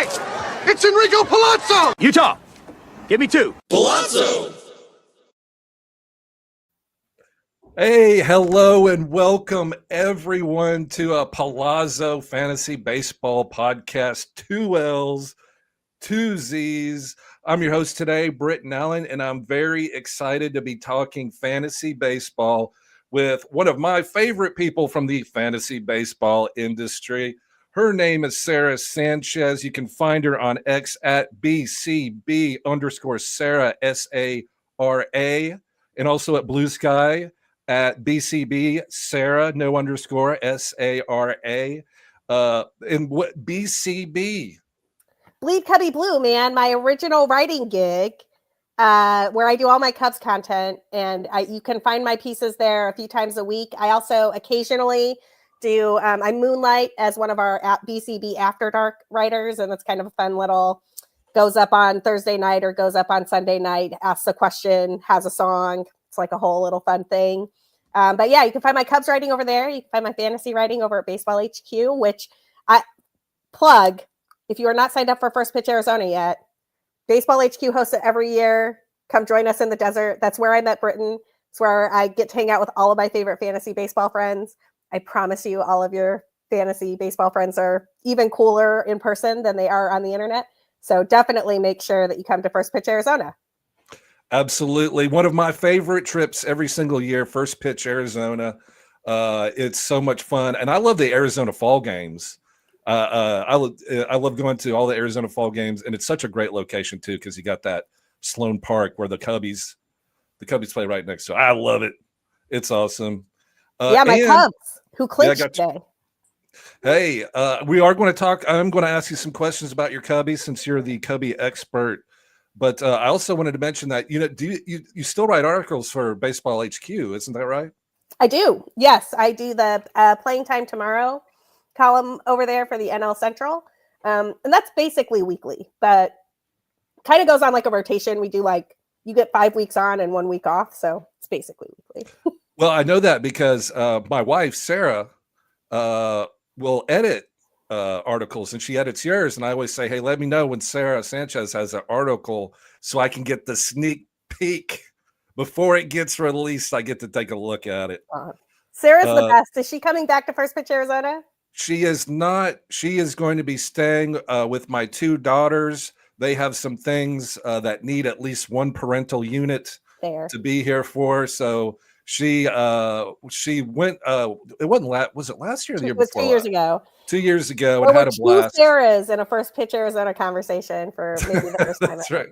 It's Enrico Pallazzo! Utah, give me 2. Pallazzo! Hey, hello, and welcome everyone to a Pallazzo Fantasy Baseball Podcast. 2 L's, 2 Z's. I'm your host today, Britton Allan, and I'm very excited to be talking fantasy baseball with one of my favorite people from the fantasy baseball industry. Her name is Sara Sanchez. You can find her on X at BCB_Sara, SARA, and also at Blue Sky at BCB Sara, no underscore, SARA. And what BCB? Bleed Cubby Blue, man, my original writing gig, where I do all my Cubs content, and you can find my pieces there a few times a week. I also occasionally do, I moonlight as one of our BCB After Dark writers, and it's kind of a fun little, goes up on Thursday night or goes up on Sunday night, asks a question, has a song. It's like a whole little fun thing. But yeah, you can find my Cubs writing over there. You can find my fantasy writing over at Baseball HQ, which I plug. If you are not signed up for First Pitch Arizona yet, Baseball HQ hosts it every year. Come join us in the desert. That's where I met Britton. It's where I get to hang out with all of my favorite fantasy baseball friends. I promise you, all of your fantasy baseball friends are even cooler in person than they are on the internet. So definitely make sure that you come to First Pitch Arizona. Absolutely. One of my favorite trips every single year, First Pitch Arizona. It's so much fun. And I love the Arizona fall games. I love going to all the Arizona fall games, and it's such a great location too, because you got that Sloan Park where the Cubbies play right next to it. I love it. It's awesome. My Cubs, who clinched today. Hey, we are going to talk. I'm going to ask you some questions about your Cubbies since you're the Cubby expert. But I also wanted to mention that, do you still write articles for Baseball HQ? Isn't that right? I do. Yes, I do the Playing Time Tomorrow column over there for the NL Central. And that's basically weekly, but kind of goes on like a rotation. We do you get 5 weeks on and 1 week off. So it's basically weekly. Well, I know that because my wife, Sarah, will edit articles, and she edits yours. And I always say, hey, let me know when Sara Sanchez has an article so I can get the sneak peek before it gets released. I get to take a look at it. Sarah's the best. Is she coming back to First Pitch Arizona? She is not. She is going to be staying with my 2 daughters. They have some things that need at least one parental unit to be here for. So she went. It wasn't. Was it last year or the year before? 2 years ago. 2 years ago, and had a blast. 2 Sarahs in a First Pitch Arizona conveison for maybe the first time. That's right.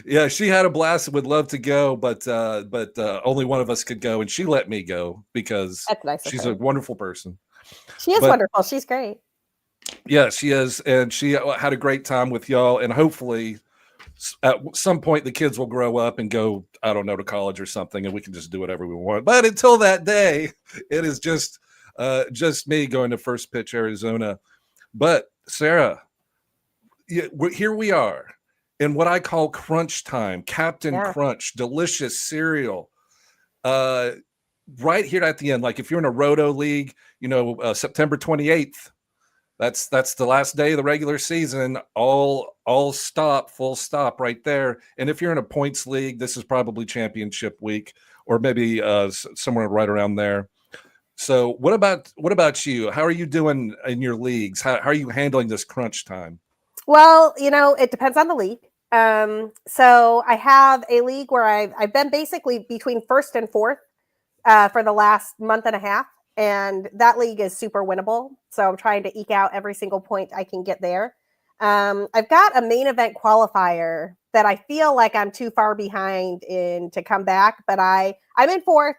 Yeah, she had a blast. Would love to go, but only one of us could go, and she let me go because she's a wonderful person. She is wonderful. She's great. Yeah, she is, and she had a great time with y'all, and hopefully at some point the kids will grow up and go, I don't know, to college or something, and we can just do whatever we want. But until that day, it is just me going to First Pitch Arizona. But Sara, here we are in what I call crunch time, Captain Crunch, delicious cereal. Right here at the end, like if you're in a roto league, September 28th, that's the last day of the regular season. All stop, full stop right there. And if you're in a points league, this is probably championship week, or maybe somewhere right around there. So what about you? How are you doing in your leagues? How are you handling this crunch time? Well, it depends on the league. So I have a league where I've been basically between first and fourth for the last month and a half. And that league is super winnable. So I'm trying to eke out every single point I can get there. I've got a main event qualifier that I feel like I'm too far behind in to come back, but I'm in fourth.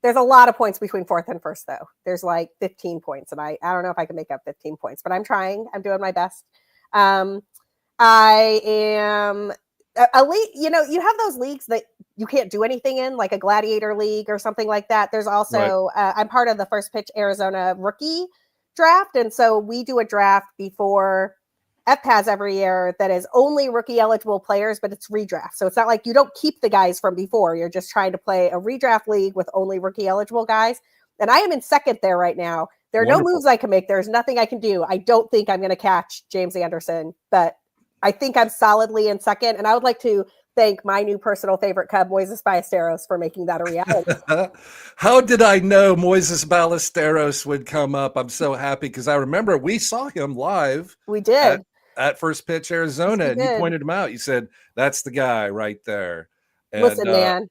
There's a lot of points between fourth and first, though. There's like 15 points, and I don't know if I can make up 15 points, but I'm trying. I'm doing my best. I am a league. You have those leagues that you can't do anything in, like a gladiator league or something like that. There's also I'm part of the First Pitch Arizona rookie draft, and so we do a draft before FPAS every year that is only rookie eligible players, but it's redraft. So it's not like you don't keep the guys from before. You're just trying to play a redraft league with only rookie eligible guys. And I am in second there right now. There are no moves I can make. There's nothing I can do. I don't think I'm going to catch James Anderson, but I think I'm solidly in second. And I would like to thank my new personal favorite Cub, Moises Ballesteros, for making that a reality. How did I know Moises Ballesteros would come up? I'm so happy because I remember we saw him live. We did. At First Pitch Arizona, yes, and you pointed him out. You said, that's the guy right there. And, listen, man,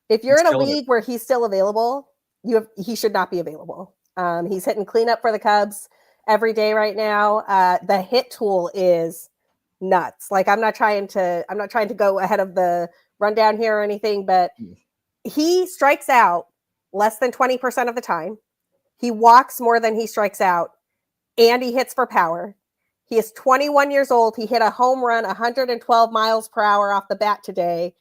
if you're in a league where he's still available, he should not be available. He's hitting cleanup for the Cubs every day right now. The hit tool is nuts. Like I'm not trying to go ahead of the rundown here or anything, but he strikes out less than 20% of the time. He walks more than he strikes out, and he hits for power. He is 21 years old. He hit a home run 112 miles per hour off the bat today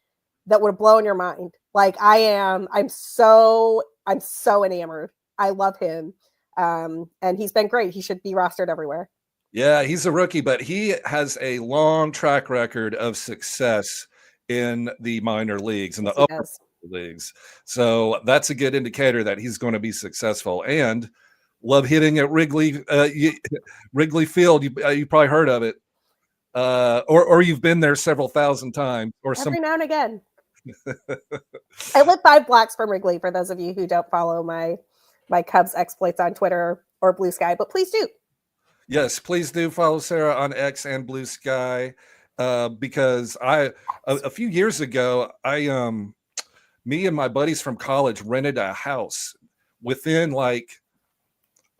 that would have blown your mind. Like I'm so enamored. I love him. And he's been great. He should be rostered everywhere. Yeah, he's a rookie, but he has a long track record of success in the minor leagues and the upper leagues. So that's a good indicator that he's going to be successful. And love hitting at Wrigley Field. You probably heard of it, or you've been there several thousand times, or every now and again. I live 5 blocks from Wrigley. For those of you who don't follow my Cubs exploits on Twitter or Blue Sky, but please do. Yes, please do follow Sarah on X and Blue Sky, because a few years ago, me and my buddies from college rented a house within like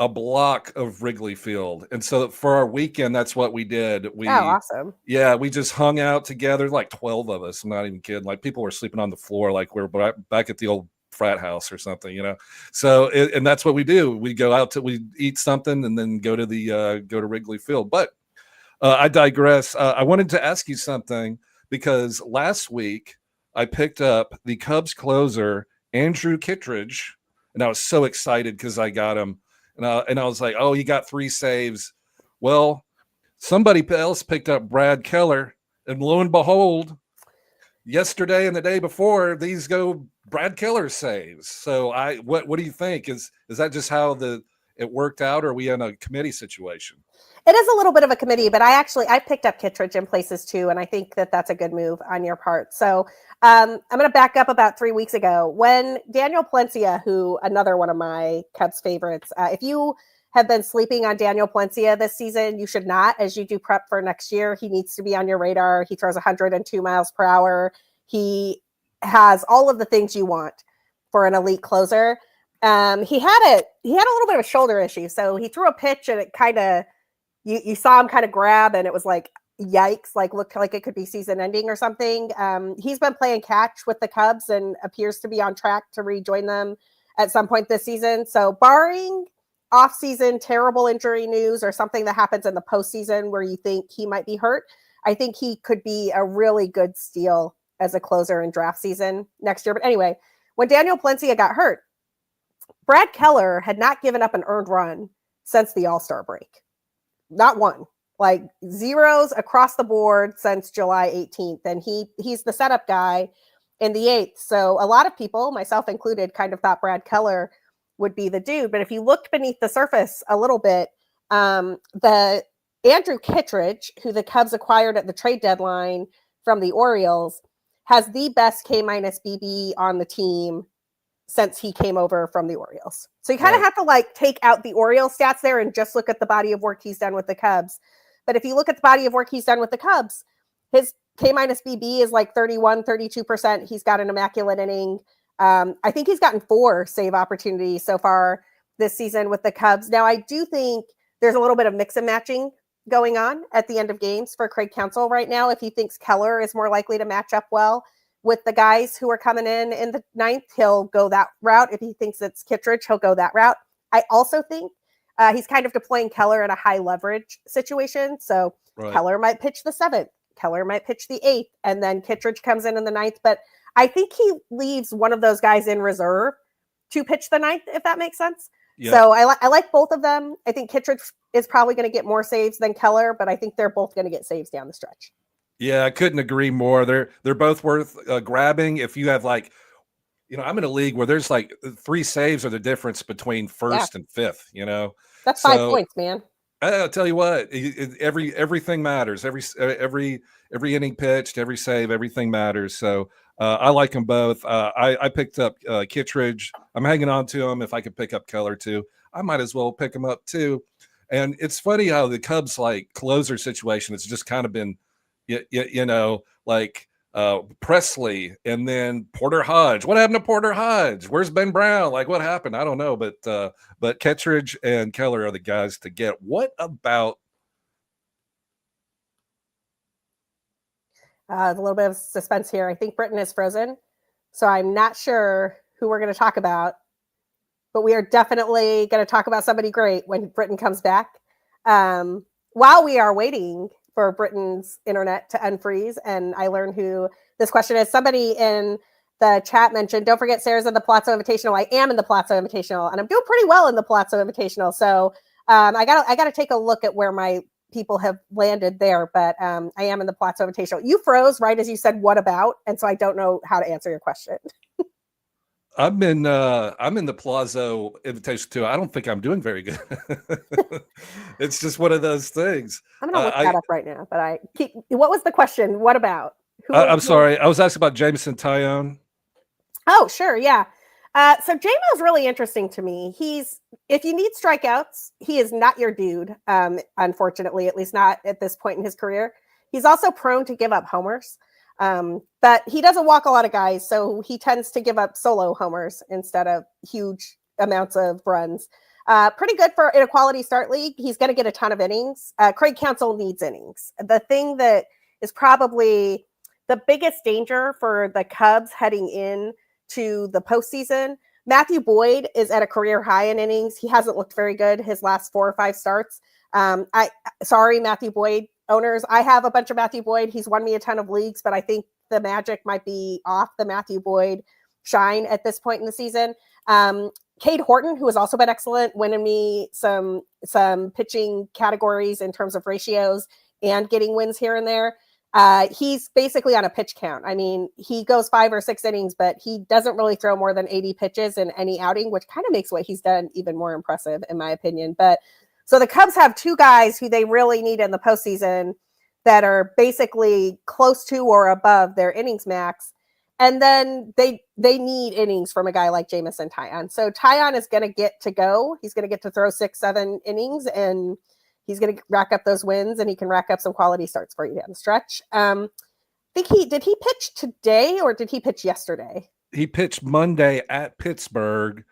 a block of Wrigley Field. And so for our weekend, that's what we did. Awesome. Yeah, we just hung out together, like 12 of us. I'm not even kidding. Like people were sleeping on the floor, like we're back at the old frat house or something, So, and that's what we do. We go out we eat something and then go to Wrigley Field. But I digress. I wanted to ask you something because last week I picked up the Cubs closer, Andrew Kittredge, and I was so excited because I got him. And I was like, oh, he got 3 saves. Well, somebody else picked up Brad Keller, and lo and behold, yesterday and the day before, these go Brad Keller saves. So what do you think? Is that just how it worked out, or are we in a committee situation? It is a little bit of a committee, but I picked up Kittredge in places too, and I think that that's a good move on your part. So I'm going to back up about 3 weeks ago when Daniel Palencia, who another one of my Cubs favorites, if you have been sleeping on Daniel Palencia this season, you should not, as you do prep for next year. He needs to be on your radar. He throws 102 miles per hour. He has all of the things you want for an elite closer. He had a little bit of a shoulder issue, so he threw a pitch and it kind of. You saw him kind of grab, and it was like, yikes, like looked like it could be season ending or something. He's been playing catch with the Cubs and appears to be on track to rejoin them at some point this season. So barring off-season terrible injury news or something that happens in the postseason where you think he might be hurt, I think he could be a really good steal as a closer in draft season next year. But anyway, when Daniel Palencia got hurt, Brad Keller had not given up an earned run since the All-Star break. Not one, like zeros across the board since July 18th. And he's the setup guy in the 8th. So a lot of people, myself included, kind of thought Brad Keller would be the dude. But if you looked beneath the surface a little bit, the Andrew Kittredge, who the Cubs acquired at the trade deadline from the Orioles, has the best K-minus BB on the team since he came over from the Orioles. So you kind of have to like take out the Orioles stats there and just look at the body of work he's done with the Cubs. But if you look at the body of work he's done with the Cubs, his K-minus BB is like 32%. He's got an immaculate inning. I think he's gotten 4 save opportunities so far this season with the Cubs. Now, I do think there's a little bit of mix and matching going on at the end of games for Craig Counsell right now. If he thinks Keller is more likely to match up well with the guys who are coming in the 9th, he'll go that route. If he thinks it's Kittredge, he'll go that route. I also think he's kind of deploying Keller in a high leverage situation. So Keller might pitch the 7th, Keller might pitch the 8th, and then Kittredge comes in the 9th. But I think he leaves one of those guys in reserve to pitch the 9th, if that makes sense. Yeah. So I like both of them. I think Kittredge is probably going to get more saves than Keller, but I think they're both going to get saves down the stretch. Yeah, I couldn't agree more. They're both worth grabbing if you have like I'm in a league where there's like 3 saves are the difference between first and fifth. That's 5 So points, man. I'll tell you what, everything matters. Every inning pitched, every save, everything matters. So I like them both. I picked up Kittredge. I'm hanging on to him. If I could pick up Keller too, I might as well pick him up too. And it's funny how the Cubs like closer situation. It's just kind of been, like Presley and then Porter Hodge. What happened to Porter Hodge? Where's Ben Brown? Like what happened? I don't know. But Kittredge and Keller are the guys to get. What about a little bit of suspense here? I think Britton is frozen, so I'm not sure who we're going to talk about. But we are definitely going to talk about somebody great when Britton comes back. While we are waiting for Britton's internet to unfreeze, and I learned who this question is, somebody in the chat mentioned, don't forget Sarah's in the Pallazzo Invitational. I am in the Pallazzo Invitational, and I'm doing pretty well in the Pallazzo Invitational. So I got to take a look at where my people have landed there, but I am in the Pallazzo Invitational. You froze right as you said, what about? And so I don't know how to answer your question. I'm in the Pallazzo Invitation too. I don't think I'm doing very good. It's just one of those things. I'm going to look that up right now, but what was the question? What about? I'm sorry. I was asking about Jameson Taillon. Oh, sure. Yeah. So J-Mo is really interesting to me. If you need strikeouts, he is not your dude. Unfortunately, at least not at this point in his career. He's also prone to give up homers. But he doesn't walk a lot of guys, so he tends to give up solo homers instead of huge amounts of runs. Pretty good in a quality start league. He's going to get a ton of innings. Craig Counsell needs innings. The thing that is probably the biggest danger for the Cubs heading in to the postseason, Matthew Boyd is at a career high in innings. He hasn't looked very good his last 4 or 5 starts. Sorry, Matthew Boyd owners. I have a bunch of Matthew Boyd. He's won me a ton of leagues, but I think the magic might be off the Matthew Boyd shine at this point in the season. Cade Horton, who has also been excellent, winning me some pitching categories in terms of ratios and getting wins here and there. He's basically on a pitch count. I mean, he goes 5 or 6 innings, but he doesn't really throw more than 80 pitches in any outing, which kind of makes what he's done even more impressive, in my opinion. But so the Cubs have 2 guys who they really need in the postseason that are basically close to or above their innings max. And then they need innings from a guy like Jameson Taillon. So Taillon is going to get to go. He's going to get to throw 6-7 innings, and he's going to rack up those wins, and he can rack up some quality starts for you down the stretch. Did he pitch today or did he pitch yesterday? He pitched Monday at Pittsburgh.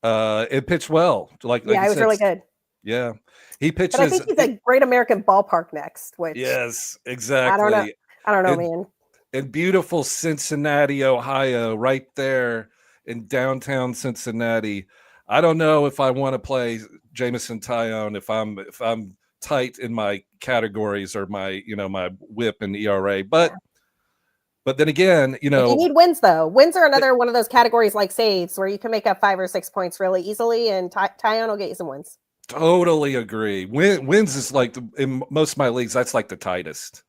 It pitched well. It was really good. Yeah, he pitches. But I think he's a Great American Ballpark next. Which yes, exactly. I don't know, man. In beautiful Cincinnati, Ohio, right there in downtown Cincinnati. I don't know if I want to play Jameson Taillon if I'm tight in my categories or my my WHIP and ERA, but then again, if you need wins though. Wins are another one of those categories like saves where you can make up 5 or 6 points really easily, and Taillon will get you some wins. Totally agree. Wins is like in most of my leagues, that's like the tightest,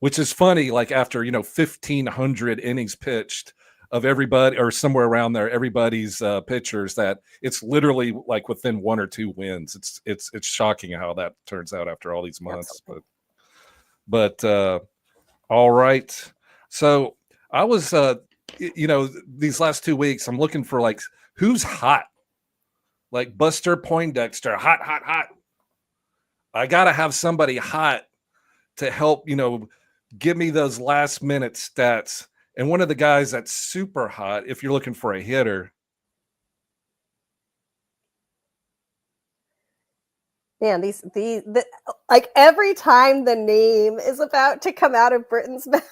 which is funny. Like after 1,500 innings pitched of everybody or somewhere around there, everybody's pitchers, that it's literally like within 1 or 2 wins. It's shocking how that turns out after all these months. Absolutely. But all right. So I was these last 2 weeks, I'm looking for like who's hot. Like Buster Poindexter, hot. I got to have somebody hot to help, give me those last minute stats. And one of the guys that's super hot, if you're looking for a hitter. Man, these like every time the name is about to come out of Britton's mouth,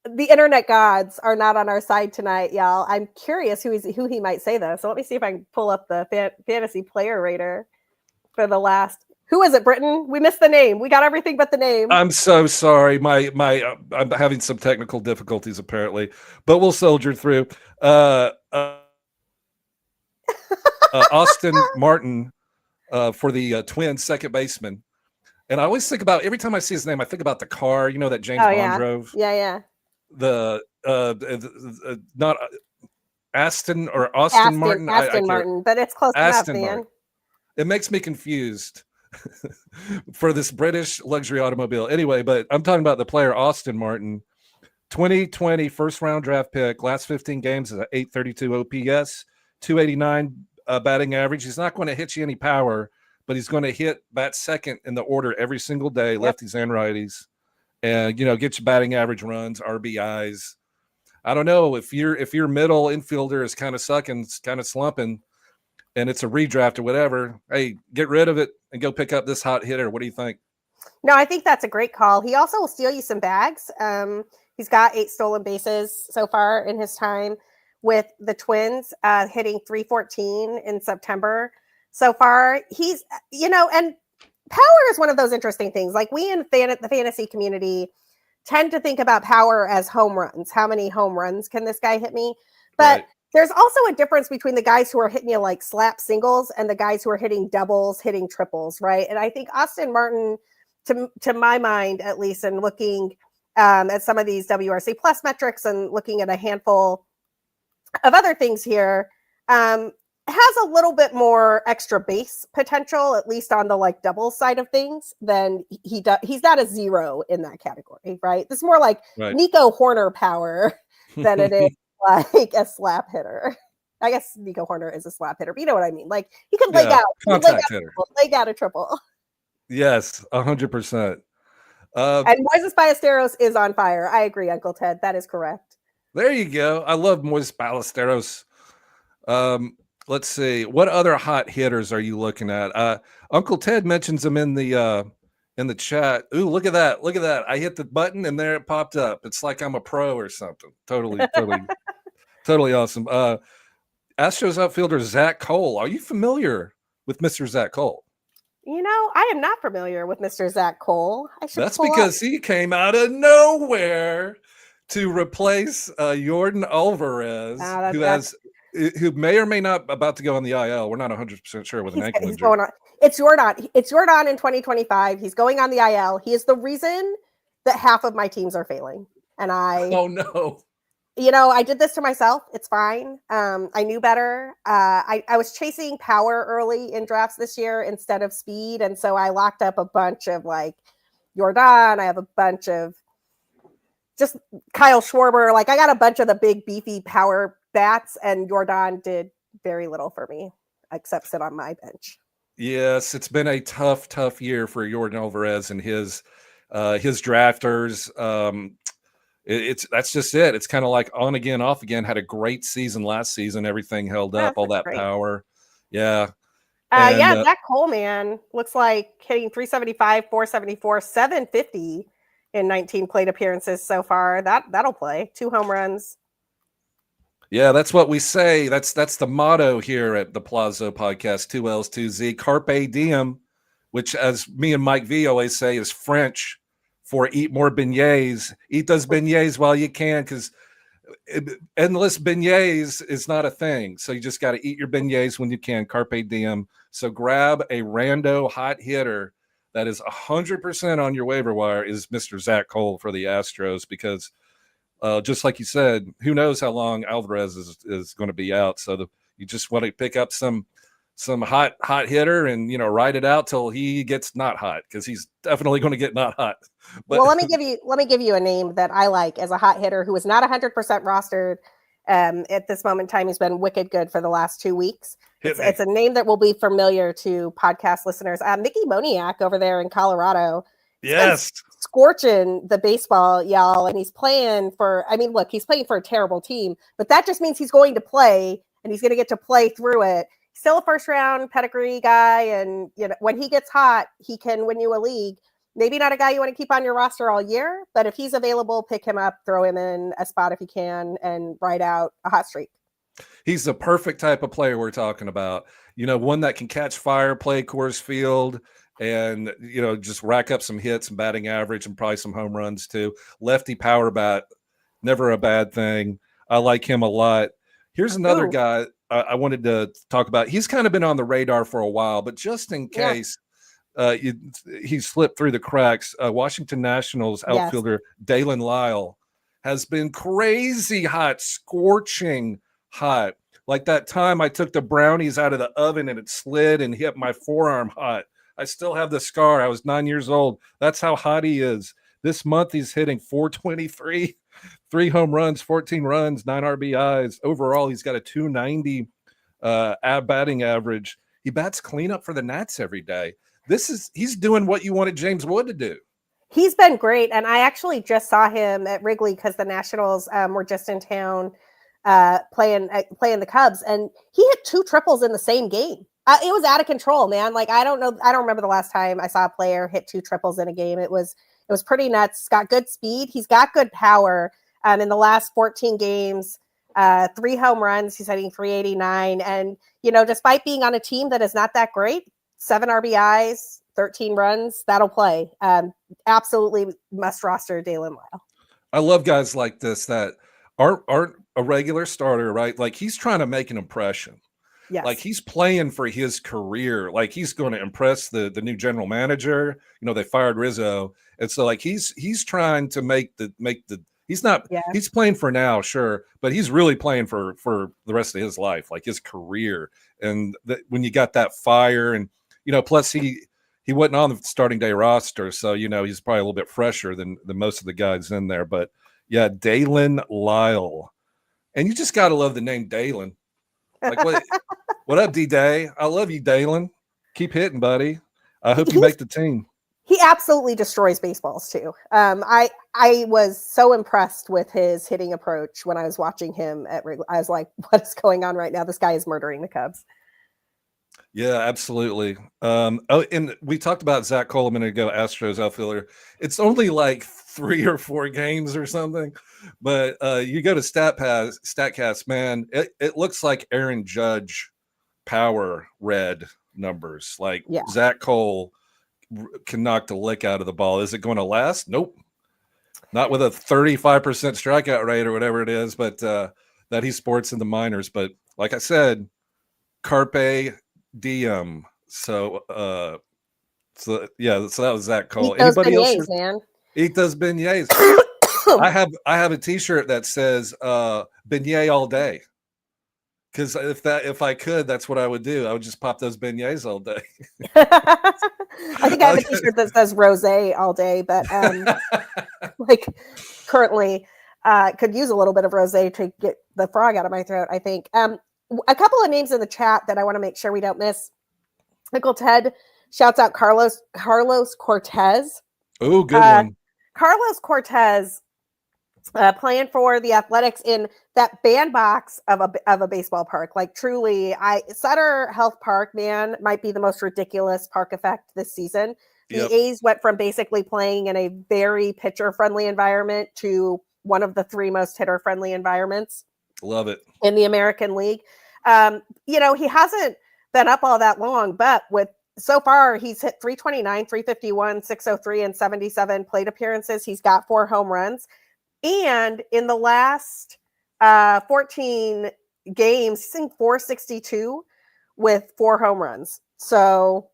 the internet gods are not on our side tonight, y'all. I'm curious who he might say though. So let me see if I can pull up the fantasy player rater for the last. Who is it, Britton? We missed the name. We got everything but the name. I'm so sorry. I'm having some technical difficulties apparently, but we'll soldier through. Austin Martin for the Twins, second baseman. And I always think about, every time I see his name, I think about the car, that James Bond drove. Yeah. not Aston or Austin Martin. Aston Martin, but it's close enough, man. Martin. It makes me confused for this British luxury automobile. Anyway, but I'm talking about the player Austin Martin, 2020 first round draft pick, last 15 games is an 832 OPS, 289 batting average. He's not going to hit you any power, but he's going to bat second in the order every single day, lefties and righties, and get you batting average, runs, RBIs. I don't know if your middle infielder is kind of sucking, kind of slumping, and it's a redraft or whatever. Hey, get rid of it and go pick up this hot hitter. What do you think? No, I think that's a great call. He also will steal you some bags. He's got 8 stolen bases so far in his time with the Twins, hitting 314 in September so far. He's, and power is one of those interesting things. Like we in the fantasy community tend to think about power as home runs. How many home runs can this guy hit me? But there's also a difference between the guys who are hitting you like slap singles and the guys who are hitting doubles, hitting triples, right? And I think Austin Martin, to my mind, at least, and looking at some of these WRC plus metrics and looking at a handful of other things here, has a little bit more extra base potential, at least on the like double side of things, than he does. He's not a 0 in that category, right? This is more like Nico Horner power than it is like a slap hitter. I guess Nico Horner is a slap hitter, but you know what I mean. Like he can leg out, leg out a triple. Yes, 100%. And Moises Ballesteros is on fire. I agree, Uncle Ted. That is correct. There you go. I love Moises Ballesteros. Let's see. What other hot hitters are you looking at? Uncle Ted mentions them in the chat. Ooh, look at that. Look at that. I hit the button and there it popped up. It's like I'm a pro or something. Totally awesome. Astros outfielder Zach Cole. Are you familiar with Mr. Zach Cole? I am not familiar with Mr. Zach Cole. That's because he came out of nowhere to replace Jordan Alvarez, who may or may not about to go on the IL. We're not 100% sure with an ankle injury. Going on. It's Jordan in 2025. He's going on the IL. He is the reason that half of my teams are failing. And oh no. I did this to myself. It's fine. I knew better. I was chasing power early in drafts this year instead of speed. And so I locked up a bunch of like Jordan. I have a bunch of just Kyle Schwarber. Like I got a bunch of the big beefy power bats, and Jordan did very little for me except sit on my bench. Yes, it's been a tough year for Jordan Alvarez and his drafters. That's just it. It's kind of like on again, off again. Had a great season last season. Everything held up, all that great power. Yeah. Zach Cole, man, looks like hitting 375, 474, 750 in 19 plate appearances so far. That'll play. 2 home runs. Yeah, that's what we say. That's the motto here at the Pallazzo podcast, 2 L's, 2 Z. Carpe diem, which, as me and Mike V always say, is French for eat more beignets. Eat those beignets while you can, because endless beignets is not a thing. So you just got to eat your beignets when you can. Carpe diem. So grab a rando hot hitter that is 100% on your waiver wire is Mr. Zach Cole for the Astros, because just like you said, who knows how long Alvarez is going to be out. So you just want to pick up some hot hitter and ride it out till he gets not hot, because he's definitely going to get not hot. But, well, let me give you a name that I like as a hot hitter who is not 100% rostered at this moment in time. He's been wicked good for the last 2 weeks. It's a name that will be familiar to podcast listeners. Mickey Moniak over there in Colorado. Yes. Scorching the baseball, y'all. And he's playing for, he's playing for a terrible team, but that just means he's going to play, and he's going to get to play through it. Still a first round pedigree guy. And when he gets hot, he can win you a league. Maybe not a guy you want to keep on your roster all year, but if he's available, pick him up, throw him in a spot if you can, and ride out a hot streak. He's the perfect type of player we're talking about. One that can catch fire, play Coors Field, and just rack up some hits and batting average and probably some home runs too. Lefty power bat, never a bad thing. I like him a lot. Here's another guy I wanted to talk about. He's kind of been on the radar for a while, but just in case he slipped through the cracks, Washington Nationals outfielder Dalen Lyle has been crazy hot, scorching hot. Like that time I took the brownies out of the oven and it slid and hit my forearm hot. I still have the scar. I was 9 years old. That's how hot he is. This month he's hitting 423, 3 home runs, 14 runs, 9 RBIs. Overall, he's got a 290 batting average. He bats cleanup for the Nats every day. He's doing what you wanted James Wood to do. He's been great, and I actually just saw him at Wrigley because the Nationals were just in town playing the Cubs, and he hit 2 triples in the same game. It was out of control, man. Like I don't remember the last time I saw a player hit 2 triples in a game. It was pretty nuts. He's got good speed. He's got good power. In the last 14 games, 3 home runs. He's hitting 389, and despite being on a team that is not that great, 7 RBIs. 13 runs, that'll play. Absolutely must roster Dalen Lyle. I love guys like this that aren't a regular starter, right? Like he's trying to make an impression. Yes. Like he's playing for his career. Like he's going to impress the new general manager. They fired Rizzo. And so like he's trying to make the he's playing for now, sure, but he's really playing for the rest of his life, like his career. And when you got that fire and plus he wasn't on the starting day roster, so he's probably a little bit fresher than most of the guys in there. But yeah, Dalen Lyle, and you just gotta love the name Dalen. Like what up, D-Day? I love you, Dalen. Keep hitting, buddy. I hope you make the team. He absolutely destroys baseballs too. I was so impressed with his hitting approach when I was watching him at Wrigley. I was like, what is going on right now? This guy is murdering the Cubs. Yeah, absolutely. And we talked about Zach Cole a minute ago, Astros outfielder. It's only like 3 or 4 games or something, but you go to StatCast, man, it looks like Aaron Judge power red numbers. Like Zach Cole can knock the lick out of the ball. Is it going to last? Nope. Not with a 35% strikeout rate or whatever it is, but that he sports in the minors. But like I said, Carpe DM. So that was Zach Cole. Anybody else? Man. Eat those beignets. I have a T-shirt that says beignet all day. Because if I could, that's what I would do. I would just pop those beignets all day. I think I have a T-shirt that says rosé all day, but like currently could use a little bit of rosé to get the frog out of my throat. I think. A couple of names in the chat that I want to make sure we don't miss. Michael Ted shouts out Carlos Cortez. Oh, good one. Carlos Cortez playing for the Athletics in that bandbox of a baseball park. Like truly, Sutter Health Park, man, might be the most ridiculous park effect this season. The A's went from basically playing in a very pitcher-friendly environment to one of the 3 most hitter-friendly environments. Love it. In the American League. He hasn't been up all that long, but so far he's hit 329, 351, 603, and 77 plate appearances. He's got 4 home runs. And in the last 14 games, he's in 462 with 4 home runs. So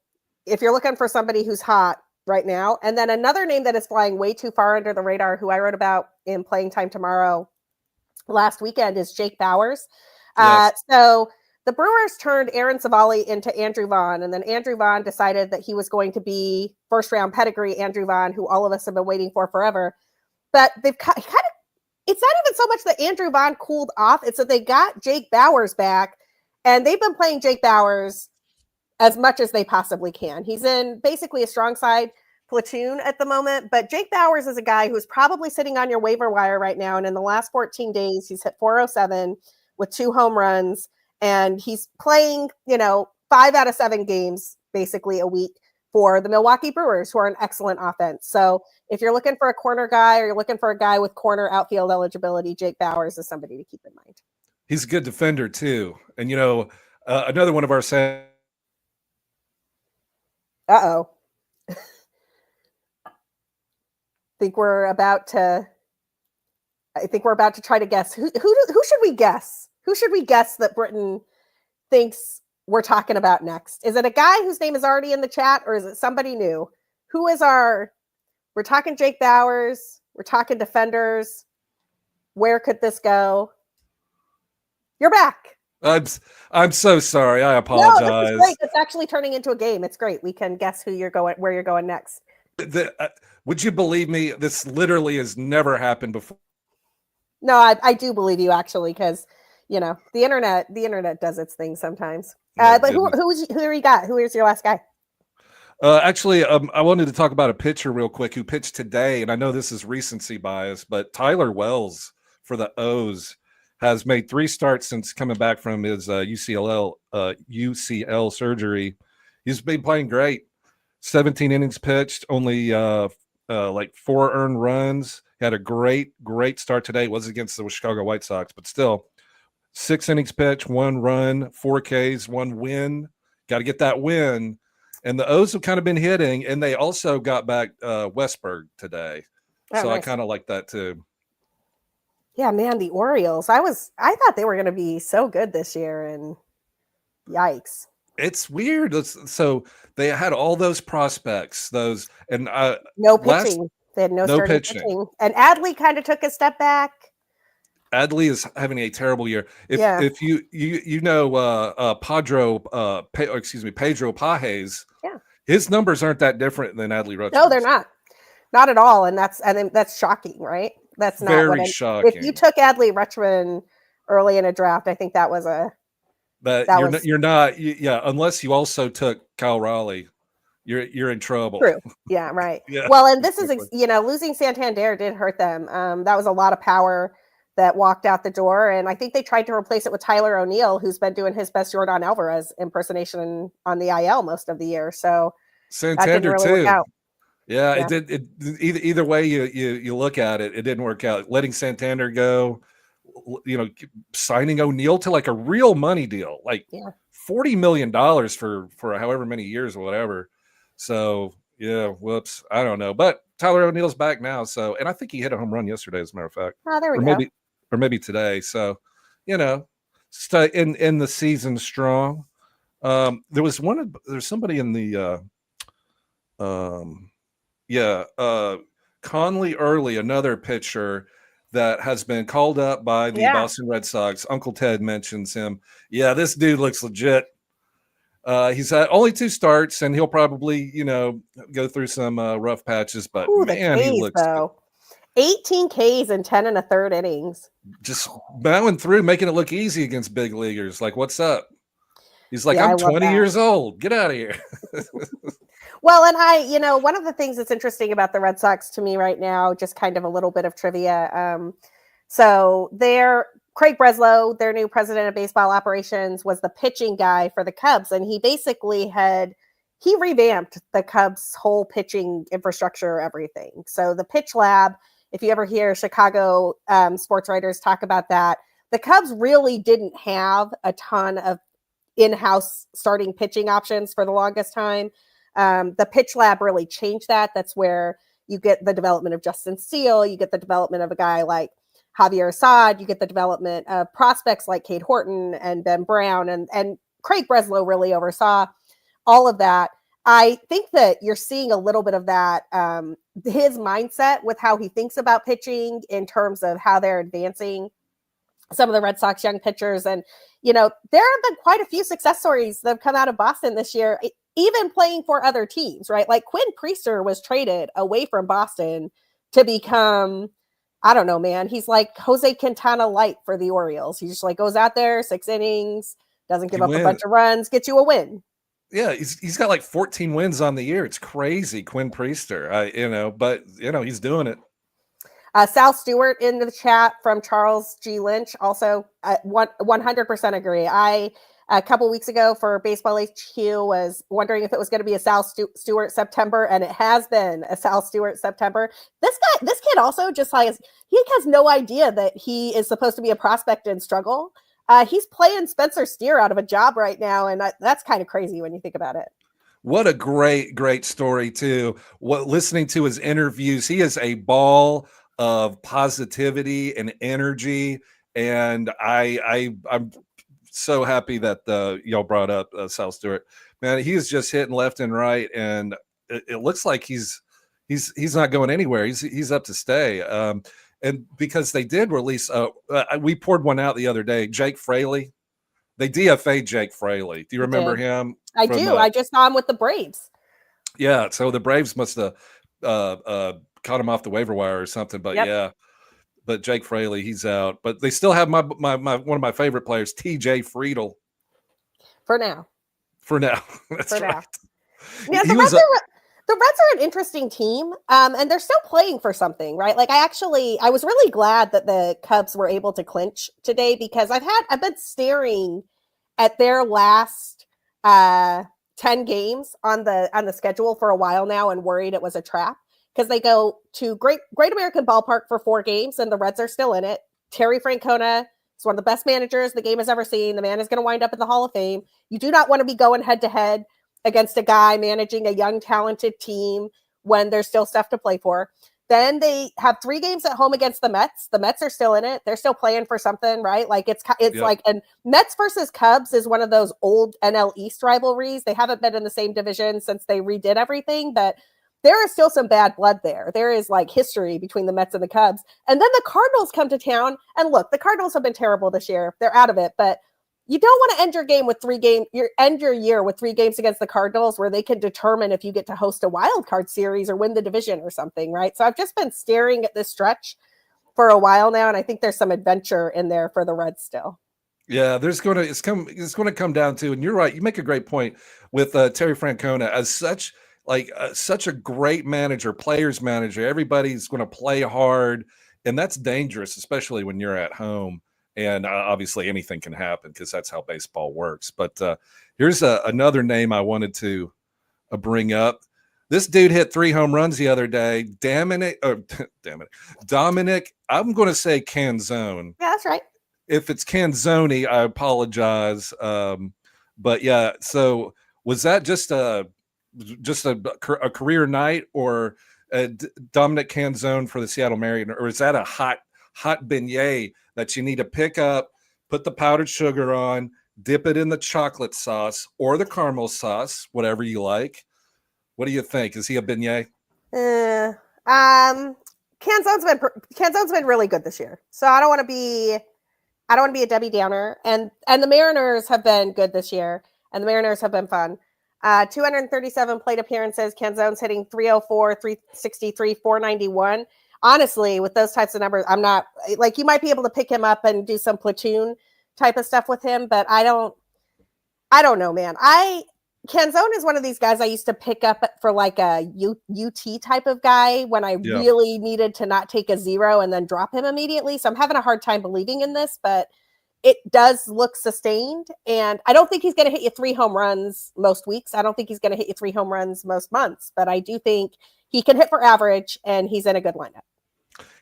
if you're looking for somebody who's hot right now, and then another name that is flying way too far under the radar, who I wrote about in Playing Time Tomorrow last weekend, is Jake Bauers. Yes. So the Brewers turned Aaron Savali into Andrew Vaughn, and then Andrew Vaughn decided that he was going to be first-round pedigree Andrew Vaughn, who all of us have been waiting for forever. But they've kind of, it's not even so much that Andrew Vaughn cooled off, it's that they got Jake Bauers back, and they've been playing Jake Bauers as much as they possibly can. He's in basically a strong side platoon at the moment, but Jake Bauers is a guy who's probably sitting on your waiver wire right now, and in the last 14 days, he's hit 407 with 2 home runs, and he's playing, 5 out of 7 games basically a week for the Milwaukee Brewers, who are an excellent offense. So if you're looking for a corner guy or you're looking for a guy with corner outfield eligibility, Jake Bauers is somebody to keep in mind. He's a good defender too. And, another one of our Uh-oh. I think we're about to try to guess. Who should we guess? Who should we guess that Britton thinks we're talking about next? Is it a guy whose name is already in the chat, or is it somebody new? We're talking Jake Bauers. We're talking defenders. Where could this go? You're back. I'm so sorry. I No, apologize. this is great. It's actually turning into a game. It's great. We can guess where you're going next. Would you believe me? This literally has never happened before. No, I do believe you actually, because the internet does its thing sometimes. But who you got? Who is your last guy? Actually, I wanted to talk about a pitcher real quick who pitched today, and I know this is recency bias, but Tyler Wells for the O's has made 3 starts since coming back from his UCL surgery. He's been playing great. 17 innings pitched, only like 4 earned runs. He had a great start today. It was against the Chicago White Sox, but still 6 innings pitched, 1 run, 4 Ks, 1 win. Got to get that win. And the O's have kind of been hitting, and they also got back Westberg today. Oh, so nice. I kind of like that too. Yeah, man, the Orioles. I thought they were going to be so good this year, and yikes. It's weird. So they had all those prospects, and no pitching. They had no starting pitching. And Adley kind of took a step back. Adley is having a terrible year. If you know Pedro Pages, his numbers aren't that different than Adley Rutschman's. No, they're not at all. And that's shocking, right? That's not very shocking. If you took Adley Rutschman early in a draft, I think that was unless you also took Kyle Raleigh, you're in trouble. True. Yeah, right. Yeah. Well, and this is losing Santander did hurt them. That was a lot of power that walked out the door, and I think they tried to replace it with Tyler O'Neill, who's been doing his best Jordan Alvarez impersonation on the IL most of the year. So Santander really too. Yeah, it did. Either way you look at it, it didn't work out. Letting Santander go, signing O'Neill to like a real money deal, like $40 million for however many years or whatever. So whoops, I don't know, but Tyler O'Neill's back now. So, and I think he hit a home run yesterday, as a matter of fact. Oh, there we go. Maybe today. So, in the season strong. There's somebody in the Conley Early, another pitcher that has been called up by the Boston Red Sox. Uncle Ted mentions him. Yeah, this dude looks legit. He's had only 2 starts, and he'll probably, go through some rough patches. But man, he looks good. 18 Ks in 10 1/3 innings. Just bowing through, making it look easy against big leaguers. Like, what's up? He's like, I'm 20 years old. Get out of here. Well, and one of the things that's interesting about the Red Sox to me right now, just kind of a little bit of trivia. So Craig Breslow, their new president of baseball operations, was the pitching guy for the Cubs. And he basically he revamped the Cubs' whole pitching infrastructure, everything. So the pitch lab, if you ever hear Chicago sports writers talk about that, the Cubs really didn't have a ton of in-house starting pitching options for the longest time. The pitch lab really changed that. That's where you get the development of Justin Steele. You get the development of a guy like Javier Assad. You get the development of prospects like Cade Horton and Ben Brown. And Craig Breslow really oversaw all of that. I think that you're seeing a little bit of that, his mindset with how he thinks about pitching in terms of how they're advancing some of the Red Sox young pitchers. And, there have been quite a few success stories that have come out of Boston this year, even playing for other teams, right? Like Quinn Priester was traded away from Boston to become, I don't know, man. He's like Jose Quintana light for the Orioles. He just goes out there, 6 innings, doesn't give up a bunch of runs, gets you a win. Yeah, he's got like 14 wins on the year. It's crazy, Quinn Priester. But he's doing it. Sal Stewart in the chat from Charles G. Lynch also 100% agree. A couple weeks ago for Baseball HQ was wondering if it was going to be a Sal Stewart September, and it has been a Sal Stewart September. This kid also he has no idea that he is supposed to be a prospect and struggle. He's playing Spencer Steer out of a job right now, and that's kind of crazy when you think about it. What a great story too. Listening to his interviews, he is a ball of positivity and energy, and I'm so happy that y'all brought up Sal Stewart. Man, he is just hitting left and right, and it looks like he's not going anywhere. He's up to stay. and because they did release, we poured one out the other day. Jake Fraley, they DFA'd Jake Fraley. Do you remember him? I do. I just saw him with the Braves. Yeah, so the Braves must have caught him off the waiver wire or something. But yeah, but Jake Fraley, he's out. But they still have my one of my favorite players, TJ Friedel. For now. That's right. Now. Yeah, the Reds are an interesting team, and they're still playing for something, right? Like I was really glad that the Cubs were able to clinch today because I've been staring at their last 10 games on the schedule for a while now and worried it was a trap because they go to Great American Ballpark for 4 games and the Reds are still in it. Terry Francona is one of the best managers the game has ever seen. The man is going to wind up in the Hall of Fame. You do not want to be going head to head against a guy managing a young, talented team when there's still stuff to play for. Then they have 3 games at home against the Mets. The Mets are still in it. They're still playing for something, right? Like it's like, and Mets versus Cubs is one of those old NL East rivalries. They haven't been in the same division since they redid everything, but there is still some bad blood there. There is like history between the Mets and the Cubs. And then the Cardinals come to town. And look, the Cardinals have been terrible this year. They're out of it, but you don't want to end your year with 3 games against the Cardinals where they can determine if you get to host a wild card series or win the division or something, right? So I've just been staring at this stretch for a while now, and I think there's some adventure in there for the Reds still. Yeah, it's going to come down to, and you're right. You make a great point with Terry Francona as such a great manager, players manager. Everybody's going to play hard, and that's dangerous, especially when you're at home. And obviously anything can happen because that's how baseball works. But here's another name I wanted to bring up. This dude hit 3 home runs the other day. Dominic, I'm going to say Canzone. Yeah, that's right. If it's Canzoni, I apologize. But yeah, so was that just a career night or Dominic Canzone for the Seattle Mariners, or is that a hot beignet that you need to pick up, put the powdered sugar on, dip it in the chocolate sauce or the caramel sauce, whatever you like? What do you think? Is he a beignet? Canzone's been really good this year. So I don't want to be a Debbie Downer. And the Mariners have been good this year, and the Mariners have been fun. 237 plate appearances. Canzone's hitting 304, 363, 491. Honestly, with those types of numbers, I'm not like, you might be able to pick him up and do some platoon type of stuff with him, but I don't know, man. Canzone is one of these guys I used to pick up for like a UT type of guy when I really needed to not take a 0 and then drop him immediately. So I'm having a hard time believing in this, but it does look sustained. And I don't think he's going to hit you 3 home runs most weeks. I don't think he's going to hit you 3 home runs most months, but I do think he can hit for average, and he's in a good lineup.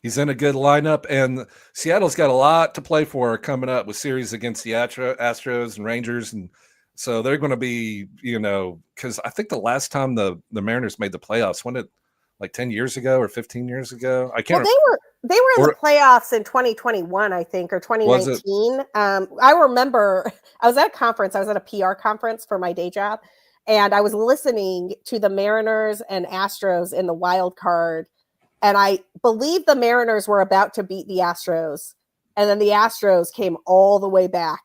He's in a good lineup, and Seattle's got a lot to play for coming up with series against the Astros and Rangers. And so they're going to be, because I think the last time the Mariners made the playoffs, when it like 10 years ago or 15 years ago? I can't remember. They were in the playoffs in 2021, I think, or 2019. I remember I was at a conference. I was at a PR conference for my day job, and I was listening to the Mariners and Astros in the wild card. And I believe the Mariners were about to beat the Astros. And then the Astros came all the way back.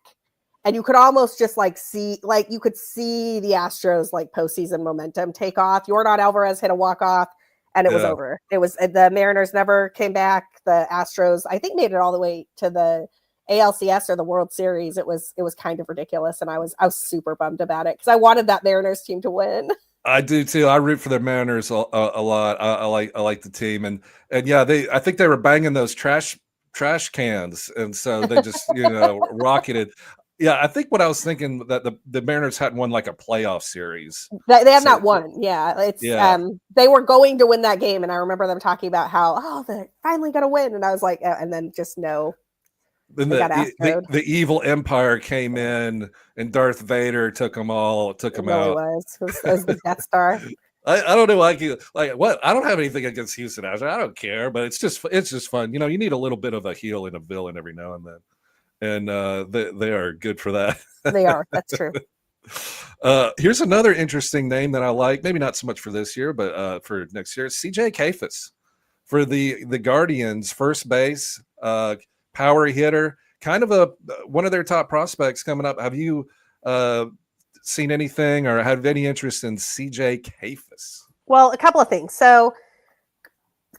And you could almost just see the Astros like postseason momentum take off. Yordan Alvarez hit a walk-off, and it was over. It was, the Mariners never came back. The Astros, I think, made it all the way to the ALCS or the World Series. It was kind of ridiculous, and I was super bummed about it because I wanted that Mariners team to win. I do too. I root for the Mariners a lot. I like the team, and yeah, I think they were banging those trash cans, and so they just rocketed. Yeah, I think what I was thinking that the Mariners hadn't won like a playoff series. They have not won. Yeah, it's they were going to win that game, and I remember them talking about how they're finally going to win, and I was like, and then just no. Then the evil empire came in, and Darth Vader took them all. Took them out. It was the Death Star. I don't know, like what? I don't have anything against Houston Astros. I don't care, but it's just fun. You need a little bit of a heel and a villain every now and then. And they are good for that. They are. That's true. Here's another interesting name that I like. Maybe not so much for this year, but for next year. CJ Kayfus for the Guardians, first base, power hitter, kind of one of their top prospects coming up. Have you seen anything or have any interest in CJ Kayfus? Well, a couple of things. So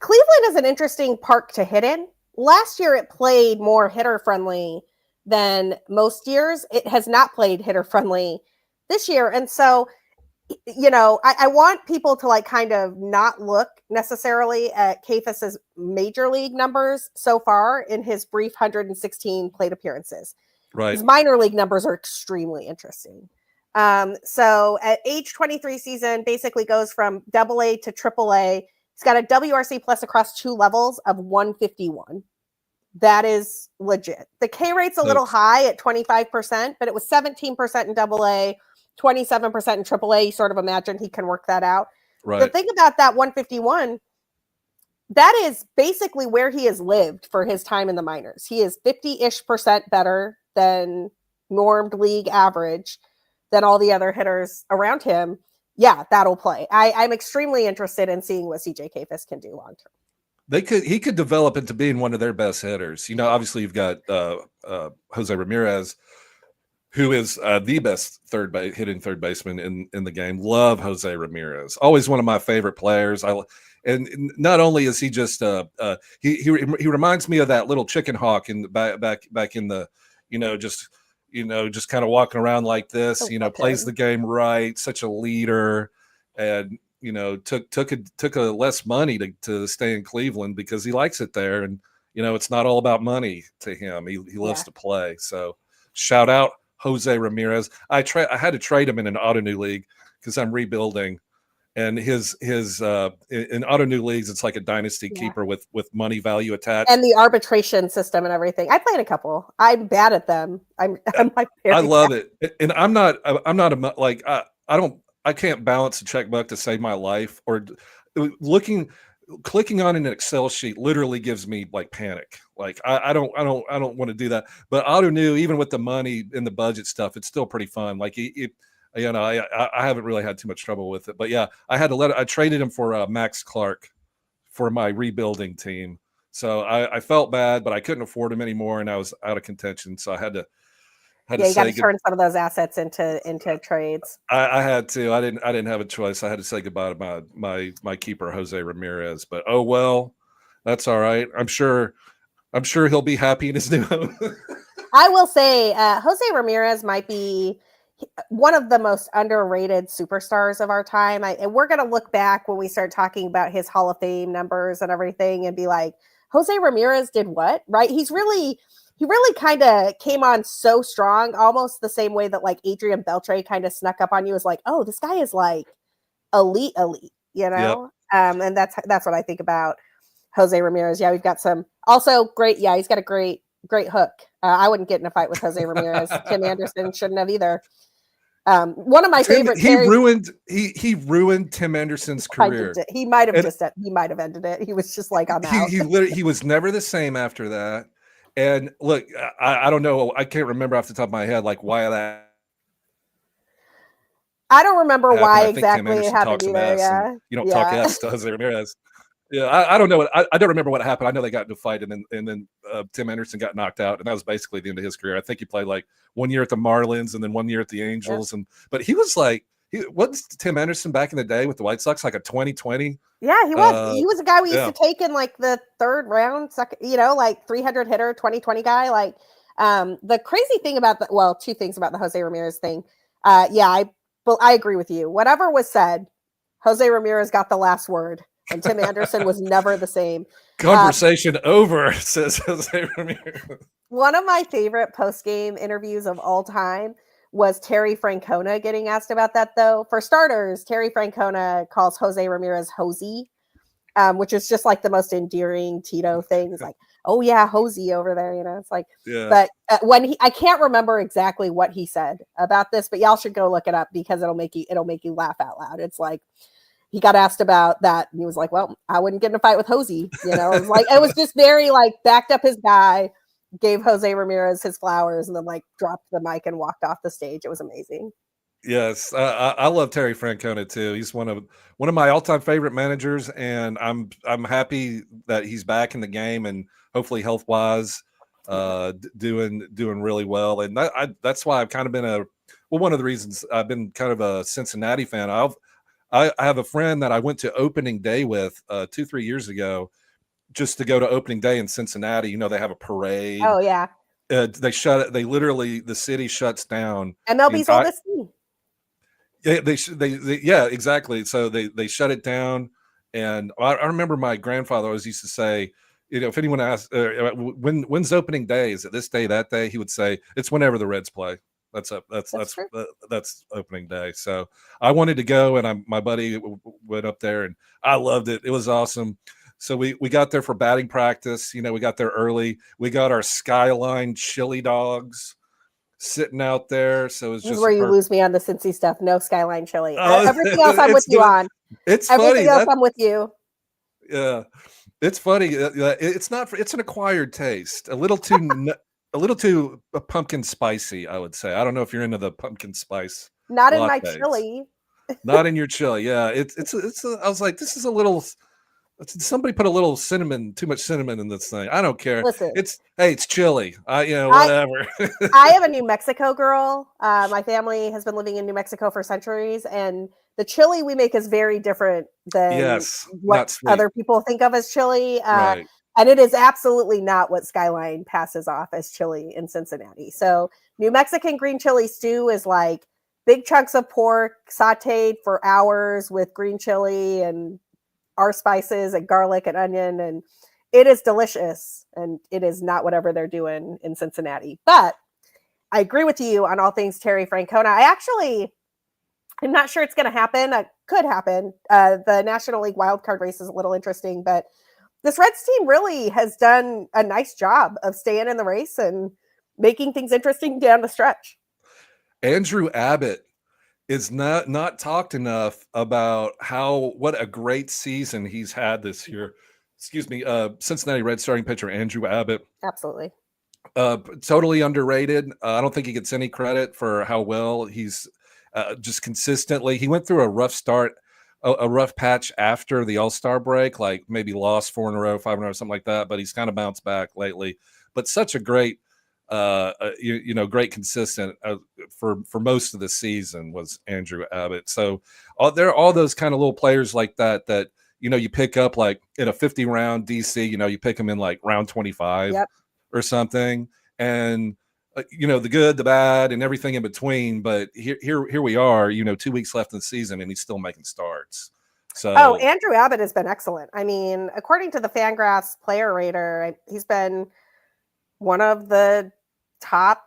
Cleveland is an interesting park to hit in. Last year, it played more hitter friendly than most years. It has not played hitter friendly this year. And so, I want people to like kind of not look necessarily at Kayfus's major league numbers so far in his brief 116 plate appearances. Right. His minor league numbers are extremely interesting. So at age 23 season, basically goes from AA to AAA. He's got a WRC plus across 2 levels of 151. That is legit. The K rate's a little high at 25%, but it was 17% in AA, 27% in AAA. You sort of imagine he can work that out. Right. The thing about that 151, that is basically where he has lived for his time in the minors. He is 50-ish% better than normed league average than all the other hitters around him. Yeah, that'll play. I'm extremely interested in seeing what CJ Kayfus can do long term. He could develop into being one of their best hitters. Obviously you've got Jose Ramirez, who is the best hitting third baseman in the game. Love Jose Ramirez. Always one of my favorite players. And not only is he just he reminds me of that little chicken hawk back in the just kind of walking around like this, plays the game right, such a leader, and took a less money to stay in Cleveland because he likes it there, and it's not all about money to him. He loves to play. So shout out Jose Ramirez. I had to trade him in an auto new league because I'm rebuilding, and his in auto new leagues it's like a dynasty keeper with money value attached, and the arbitration system and everything. I played a couple. I'm bad at them. I love it, and I'm not like I can't balance a checkbook to save my life, or clicking on an Excel sheet literally gives me like panic. Like I don't want to do that. But auto new, even with the money and the budget stuff, it's still pretty fun. Like I haven't really had too much trouble with it. But yeah, I traded him for Max Clark for my rebuilding team. So I felt bad, but I couldn't afford him anymore, and I was out of contention. So I had to. You got to turn some of those assets into trades. I had to. I didn't have a choice. I had to say goodbye to my keeper Jose Ramirez. But oh well, that's all right. I'm sure he'll be happy in his new home. I will say Jose Ramirez might be one of the most underrated superstars of our time. And we're going to look back when we start talking about his Hall of Fame numbers and everything and be like, Jose Ramirez did what? Right? He really kind of came on so strong, almost the same way that like Adrian Beltre kind of snuck up on you. Is like, oh, this guy is like elite, Yep. And that's what I think about Jose Ramirez. Yeah, we've got some also great. Yeah, he's got a great hook. I wouldn't get in a fight with Jose Ramirez. Tim Anderson shouldn't have either. One of my favorite. He ruined Tim Anderson's career. He might have ended it. He was just like, I'm out. He was never the same after that. And look, I don't know. I can't remember off the top of my head like why that. I don't remember why exactly it happened either. Yeah, you don't talk ass to Jose Ramirez. Yeah, I don't know. I don't remember what happened. I know they got into a fight, and then Tim Anderson got knocked out, and that was basically the end of his career. I think he played like 1 year at the Marlins and then 1 year at the Angels, but he was like, wasn't Tim Anderson back in the day with the White Sox like a 2020? Yeah, he was. He was a guy we used to take in like the third round, like 300 hitter, 2020 guy. Like the crazy thing about two things about the Jose Ramirez thing. I agree with you. Whatever was said, Jose Ramirez got the last word. And Tim Anderson was never the same. Conversation over, says Jose Ramirez. One of my favorite post-game interviews of all time was Terry Francona getting asked about that, though. For starters, Terry Francona calls Jose Ramirez Hosey, which is just like the most endearing Tito thing. It's like, oh yeah, Hosey over there, It's like, but I can't remember exactly what he said about this, but y'all should go look it up because it'll make you laugh out loud. It's like, he got asked about that, and he was like, well, I wouldn't get in a fight with Hosey. It was just very like backed up his guy, gave Jose Ramirez his flowers, and then like dropped the mic and walked off the stage. It was amazing. Yes, I love Terry Francona too. He's one of my all-time favorite managers, and I'm happy that he's back in the game and hopefully health-wise, Yeah. doing really well. And that's why I've kind of been one of the reasons I've been kind of a Cincinnati fan. I have a friend that I went to opening day with 2-3 years ago, just to go to opening day in Cincinnati. They have a parade. Oh yeah. They shut it. They literally, the city shuts down. The MLB's entire, oldest team. yeah, yeah, exactly. So they shut it down, and I remember my grandfather always used to say, if anyone asked when's opening day, is it this day, that day, he would say it's whenever the Reds play. That's true. That's opening day. So I wanted to go, and my buddy went up there, and I loved it. It was awesome. So we got there for batting practice. We got there early. We got our Skyline chili dogs sitting out there. So it's This is just where a you perfect. lose me on the Cincy stuff. No Skyline chili. Oh, Everything else I'm with it's you good. on. It's Everything funny. else I'm with you. Yeah, it's funny. It's not. It's an acquired taste. A little too pumpkin spicy, I would say. I don't know if you're into the pumpkin spice Not in my lattes. chili. Not in your chili. Yeah, I was like, this is a little. Somebody put a little too much cinnamon in this thing. I don't care. Listen, It's chili. Whatever. I am a New Mexico girl. My family has been living in New Mexico for centuries, and the chili we make is very different than Yes, not what sweet. other people think of as chili. Right. And it is absolutely not what Skyline passes off as chili in Cincinnati. So New Mexican green chili stew is like big chunks of pork sauteed for hours with green chili and our spices and garlic and onion, and it is delicious, and it is not whatever they're doing in Cincinnati. But I agree with you on all things Terry Francona. I'm not sure it's going to happen. It could happen. The National League wildcard race is a little interesting, but this Reds team really has done a nice job of staying in the race and making things interesting down the stretch. Andrew Abbott is not talked enough about what a great season he's had this year. Excuse me, Cincinnati Reds starting pitcher Andrew Abbott. Absolutely. Totally underrated. I don't think he gets any credit for how well he's just consistently. He went through a rough start, a rough patch after the All-Star break, like maybe lost 4 in a row, 5 in a row, something like that. But he's kind of bounced back lately. But such a great great consistent for most of the season was Andrew Abbott. So there are all those kind of little players like that you pick up like in a 50 round DC, you pick them in like round 25 or something, and the good, the bad, and everything in between. But here we are, 2 weeks left in the season, and he's still making starts. So Andrew Abbott has been excellent. I mean, according to the Fangraphs player rater, he's been one of the top.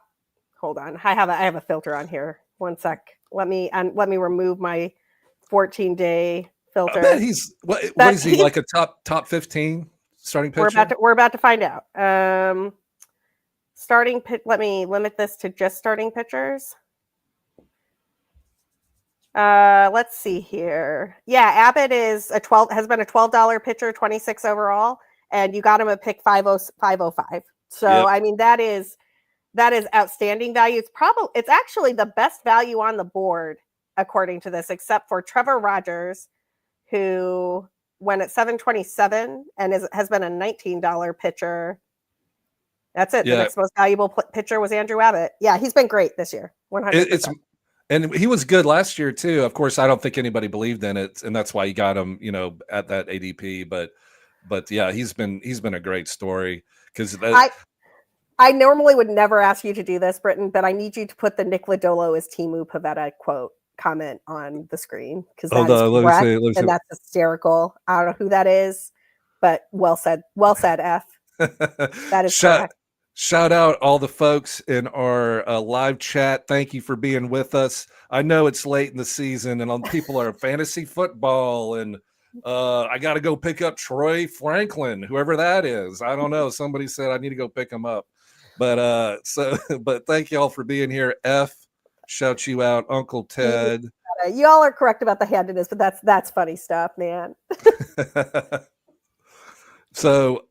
Hold on, I have a filter on here. One sec. Let me remove my 14-day filter. I bet he's what is he, like a top 15 starting pitcher? We're about to find out. Let me limit this to just starting pitchers. Let's see here. Yeah, Abbott has been a $12 pitcher, 26 overall, and you got him a pick 505. So yep. I mean, that is outstanding value. It's actually the best value on the board according to this, except for Trevor Rogers, who went at 727 and has been a $19 pitcher. That's it. Yeah. The next most valuable pitcher was Andrew Abbott. Yeah, he's been great this year. 100%. And he was good last year too. Of course, I don't think anybody believed in it, and that's why he got him, at that ADP. But yeah, he's been a great story because I normally would never ask you to do this, Britton, but I need you to put the Nick Lodolo is Timu Pavetta comment on the screen because that is correct, and that's hysterical. I don't know who that is, but well said, F. That is correct. Shout out all the folks in our live chat. Thank you for being with us. I know it's late in the season and people are fantasy football, and I got to go pick up Troy Franklin, whoever that is. I don't know. Somebody said I need to go pick him up. But but thank you all for being here. F, shout you out, Uncle Ted. You all are correct about the handedness, but that's funny stuff, man. So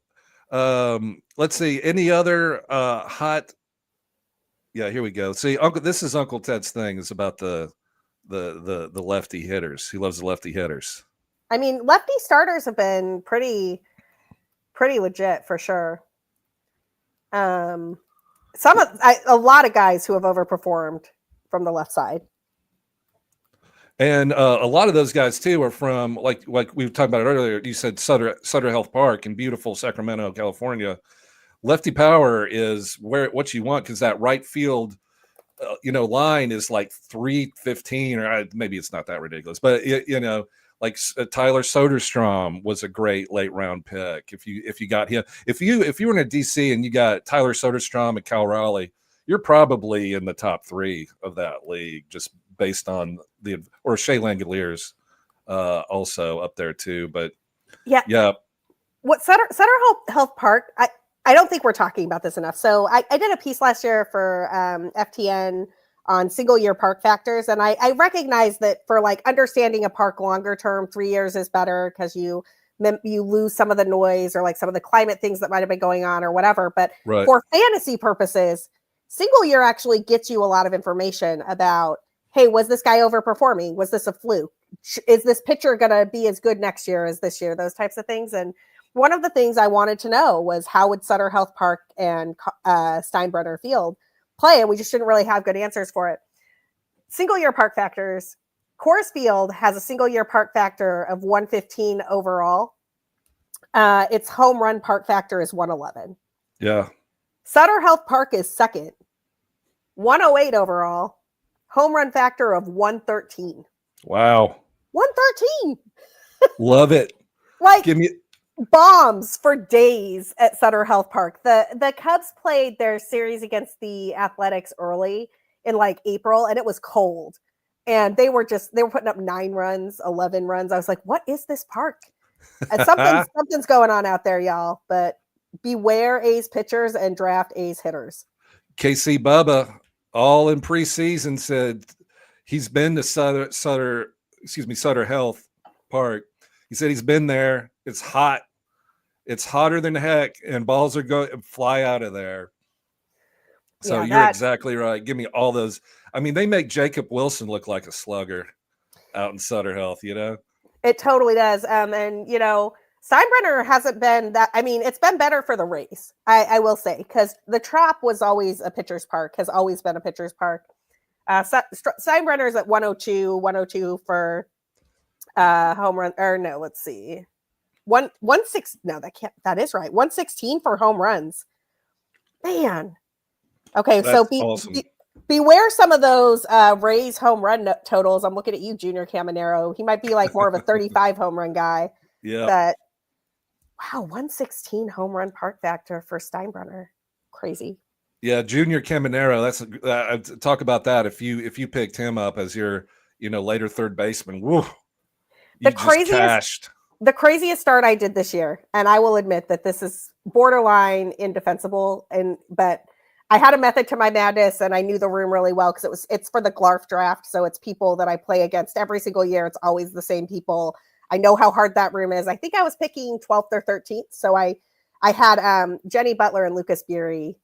let's see. Any other hot? Yeah, here we go. See, this is Uncle Ted's thing. Is about the the lefty hitters. He loves the lefty hitters. I mean, lefty starters have been pretty legit for sure. A lot of guys who have overperformed from the left side. And a lot of those guys too are from like we were talking about it earlier. You said Sutter Health Park in beautiful Sacramento, California. Lefty power is what you want, because that right field, line is like 315, or maybe it's not that ridiculous, but like Tyler Soderstrom was a great late round pick. If you got him, if you were in a DC and you got Tyler Soderstrom and Cal Raleigh, you're probably in the top 3 of that league, just based on or Shea Langoliers also up there too. But yeah. What Sutter Health Park, I don't think we're talking about this enough. So I did a piece last year for FTN on single year park factors. And I recognize that for like understanding a park longer term, 3 years is better because you lose some of the noise or like some of the climate things that might have been going on or whatever. But for fantasy purposes, single year actually gets you a lot of information about, hey, was this guy overperforming? Was this a fluke? Is this pitcher going to be as good next year as this year? Those types of things. And one of the things I wanted to know was how would Sutter Health Park and Steinbrenner Field play? And we just didn't really have good answers for it. Single year park factors. Coors Field has a single year park factor of 115 overall. Its home run park factor is 111. Yeah. Sutter Health Park is second. 108 overall. Home run factor of 113. Wow. 113. Love it. Like, give me bombs for days at Sutter Health Park. The Cubs played their series against the Athletics early in like April, and it was cold. And they were putting up 9 runs, 11 runs. I was like, what is this park? And something's going on out there, y'all. But beware A's pitchers and draft A's hitters. KC Bubba, all in preseason, said he's been to Sutter Health Park. He said he's been there. It's hot. It's hotter than heck, and balls are going fly out of there. So you're exactly right. Give me all those. I mean, they make Jacob Wilson look like a slugger out in Sutter Health, It totally does. And, Steinbrenner hasn't been that. I mean, it's been better for the Rays, I will say, because the Trop was always a pitcher's park, has always been a pitcher's park. Steinbrenner's at 102 for home run. Or no, let's see. 116. No, that is right. 116 for home runs. Man. Okay, that's so awesome. Beware some of those Rays home run totals. I'm looking at you, Junior Caminero. He might be like more of a 35 home run guy. Yeah. But wow, 116 home run park factor for Steinbrenner. Crazy. Yeah, Junior Caminero. That's talk about that. If you picked him up as your later third baseman, woo, the craziest start I did this year, and I will admit that this is borderline indefensible, but I had a method to my madness, and I knew the room really well because it's for the Glarf draft, so it's people that I play against every single year. It's always the same people. I know how hard that room is. I think I was picking 12th or 13th, so I had Jenny Butler and Lucas Beery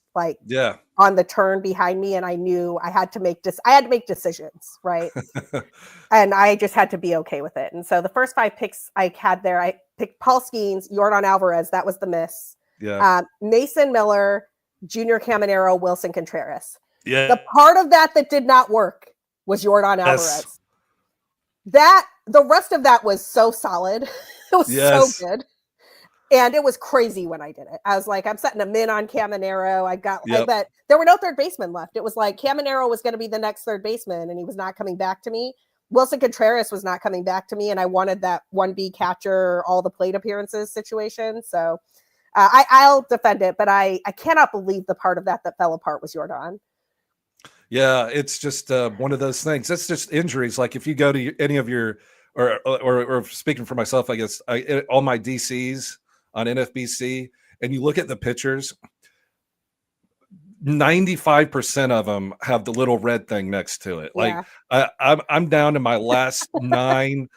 on the turn behind me, and I knew I had to make decisions, right? And I just had to be okay with it. And so the first 5 picks I had there, I picked Paul Skeens, Yordan Alvarez. That was the miss. Yeah. Mason Miller, Junior Caminero, Wilson Contreras. Yeah. The part of that did not work was Yordan Alvarez. The rest of that was so solid. It was so good. And it was crazy when I did it. I was like, I'm setting a min on Caminero. I bet there were no third basemen left. It was like Caminero was going to be the next third baseman, and he was not coming back to me. Wilson Contreras was not coming back to me, and I wanted that 1B catcher, all the plate appearances situation. So I'll defend it, but I cannot believe the part of that fell apart was Yordan. Yeah, it's just one of those things. It's just injuries. Like if you go to any of your, or speaking for myself, I guess all my DCs on NFBC, and you look at the pitchers, 95% of them have the little red thing next to it. Like I'm down to my last 9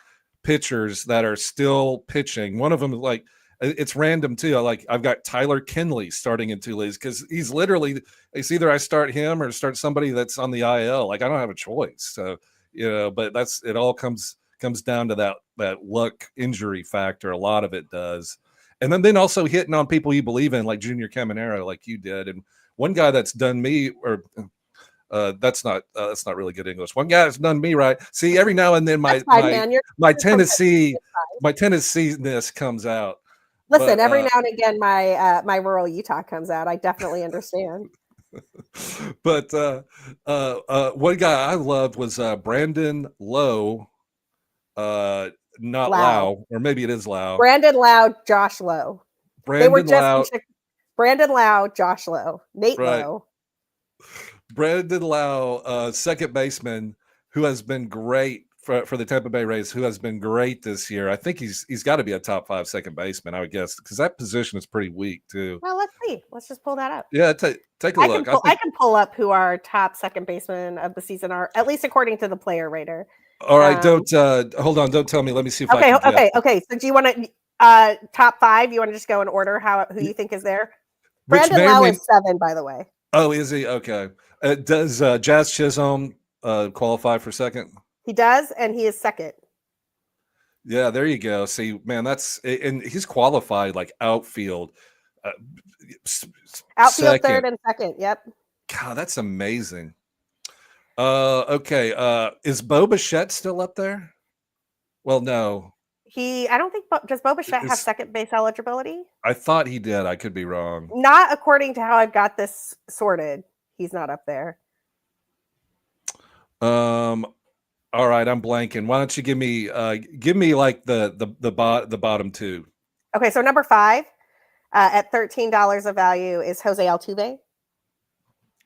pitchers that are still pitching. One of them, like, it's random too. I've got Tyler Kinley starting in 2 leagues because it's either I start him or start somebody that's on the IL. Like I don't have a choice. So But it all comes down to that luck injury factor. A lot of it does. And then also hitting on people you believe in, like Junior Caminero, like you did. And one guy that's done me, or that's not really good English. One guy that's done me right. See, every now and then my Tennessee-ness comes out. Listen, every now and again, my rural Utah comes out. I definitely understand. But one guy I loved was Brandon Lowe, not Lau, or maybe it is Lau. Brandon Lau, Josh Lowe. Brandon Lau, Josh Lowe, Nate right. Lowe. Brandon Lau, second baseman, who has been great for the Tampa Bay Rays, who has been great this year. I think he's got to be a top 5 second baseman, I would guess, because that position is pretty weak too. Well, let's see. Let's just pull that up. Yeah, take a look. I can pull up who our top second baseman of the season are, at least according to the Player Rater. All right, don't hold on. Don't tell me. Let me see if I can Okay. So do you want to top 5? You want to just go in order who you think is there? Brandon Lau is 7, by the way. Oh, is he? Okay. Does Jazz Chisholm qualify for second? He does, and he is second. Yeah, there you go. See, man, and he's qualified like outfield. Outfield second. Third and second. Yep. God, that's amazing. Okay. Is Bo Bichette still up there? Well, no. I don't think, does Bo Bichette have second base eligibility? I thought he did. I could be wrong. Not according to how I've got this sorted. He's not up there. All right, I'm blanking. Why don't you give me like the bottom 2? Okay, so number 5 at $13 of value is Jose Altuve.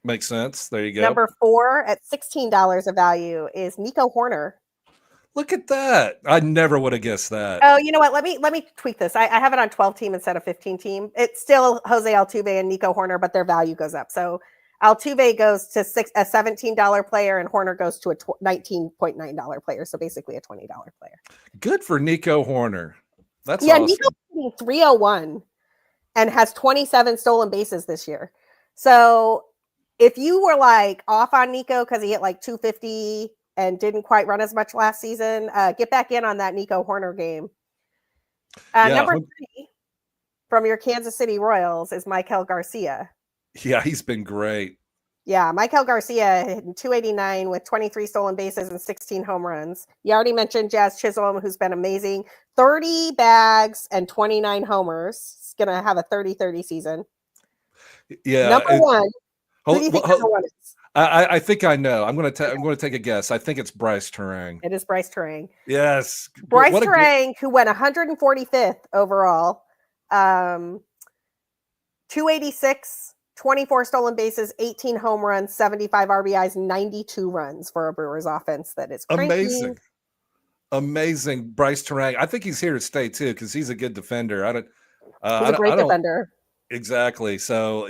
Makes sense. There you go. Number 4 at $16 of value is Nico Hoerner. Look at that. I never would have guessed that. Oh, you know what? Let me tweak this. I have it on 12 team instead of 15 team. It's still Jose Altuve and Nico Hoerner, but their value goes up. So Altuve goes to a $17 player and Hoerner goes to a $19.9 player. So basically a $20 player. Good for Nico Hoerner. That's awesome. Nico's 301 and has 27 stolen bases this year. So if you were like off on Nico because he hit like 250 and didn't quite run as much last season, get back in on that Nico Hoerner game. Number 3 from your Kansas City Royals is Maikel Garcia. Yeah, he's been great. Yeah, Maikel Garcia hit 289 with 23 stolen bases and 16 home runs. You already mentioned Jazz Chisholm, who's been amazing. 30 bags and 29 homers. He's going to have a 30-30 season. Yeah. Number 1. Who do you think number 1 is? I think I know. I'm going to take a guess. I think it's Bryce Terang. It is Bryce Terang. Yes. Bryce Terang, who went 145th overall. 286, 24 stolen bases, 18 home runs, 75 RBIs, 92 runs for a Brewers offense that is cranky. Amazing. Bryce Terang. I think he's here to stay too because he's a good defender. He's a great defender. Exactly. So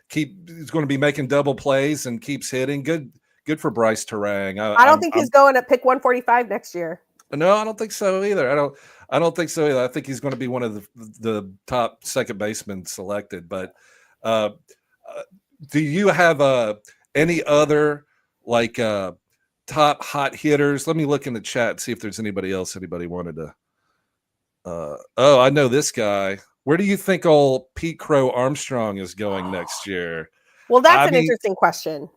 he's going to be making double plays and keeps hitting. Good for Bryce Terang. I don't think he's going to pick 145 next year. No, I don't think so either. I don't think so either. I think he's going to be one of the top second basemen selected. But do you have any other like top hot hitters? Let me look in the chat and see if there's anybody wanted to. I know this guy. Where do you think old Pete Crow Armstrong is going next year? Well, that's an interesting question.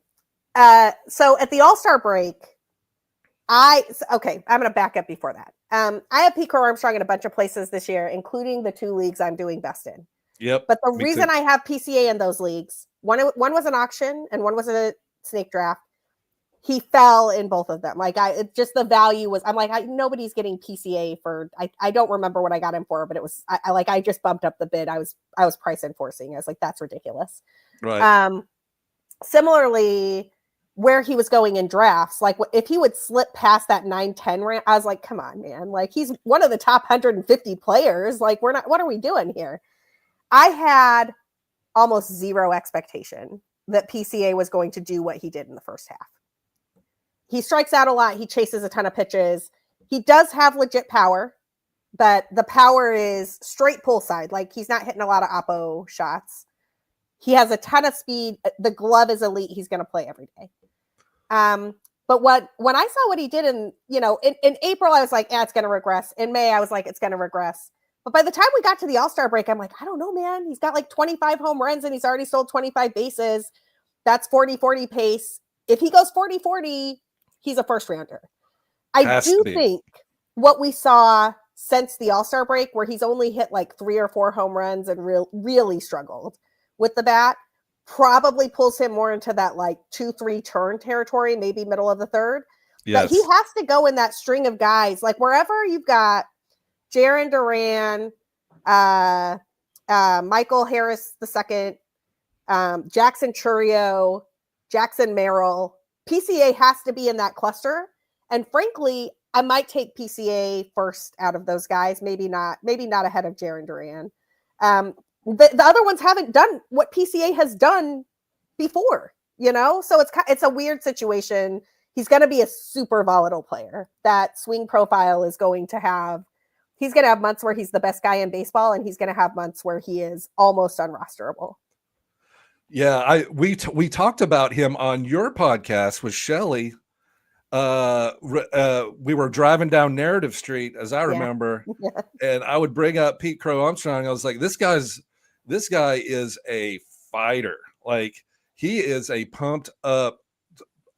So at the All-Star break, I'm going to back up before that. I have Pete Crow Armstrong in a bunch of places this year, including the 2 leagues I'm doing best in. Yep. But the reason I have PCA in those leagues, one was an auction and one was a snake draft. He fell in both of them. Like the value was, I'm like, nobody's getting PCA for, I don't remember what I got him for, but it was, I just bumped up the bid. I was price enforcing. I was like, that's ridiculous. Right. Similarly, where he was going in drafts, like if he would slip past that 9-10 rank, I was like, come on, man. Like he's one of the top 150 players. Like what are we doing here? I had almost zero expectation that PCA was going to do what he did in the first half. He strikes out a lot. He chases a ton of pitches. He does have legit power, but the power is straight pull side. Like he's not hitting a lot of oppo shots. He has a ton of speed. The glove is elite. He's going to play every day. But when I saw what he did in April, I was like, it's going to regress. In May, I was like, it's going to regress. But by the time we got to the All-Star break, I'm like, I don't know, man. He's got like 25 home runs and he's already sold 25 bases. That's 40-40 pace. If he goes 40-40, he's a first rounder. I do think what we saw since the All-Star break, where he's only hit like 3 or 4 home runs and really struggled with the bat, probably pulls him more into that like 2-3 turn territory, maybe middle of the third. Yes. But he has to go in that string of guys, like wherever you've got Jarren Duran, Michael Harris II, Jackson Chourio, Jackson Merrill. PCA has to be in that cluster. And frankly, I might take PCA first out of those guys. Maybe not ahead of Jarren Duran. The other ones haven't done what PCA has done before, so it's a weird situation. He's going to be a super volatile player. That swing profile is going to have, he's going to have months where he's the best guy in baseball, and he's going to have months where he is almost unrosterable. Yeah, we talked about him on your podcast with Shelley. We were driving down Narrative Street, as I remember, and I would bring up Pete Crow Armstrong. I was like, this guy is a fighter. Like, he is a pumped up,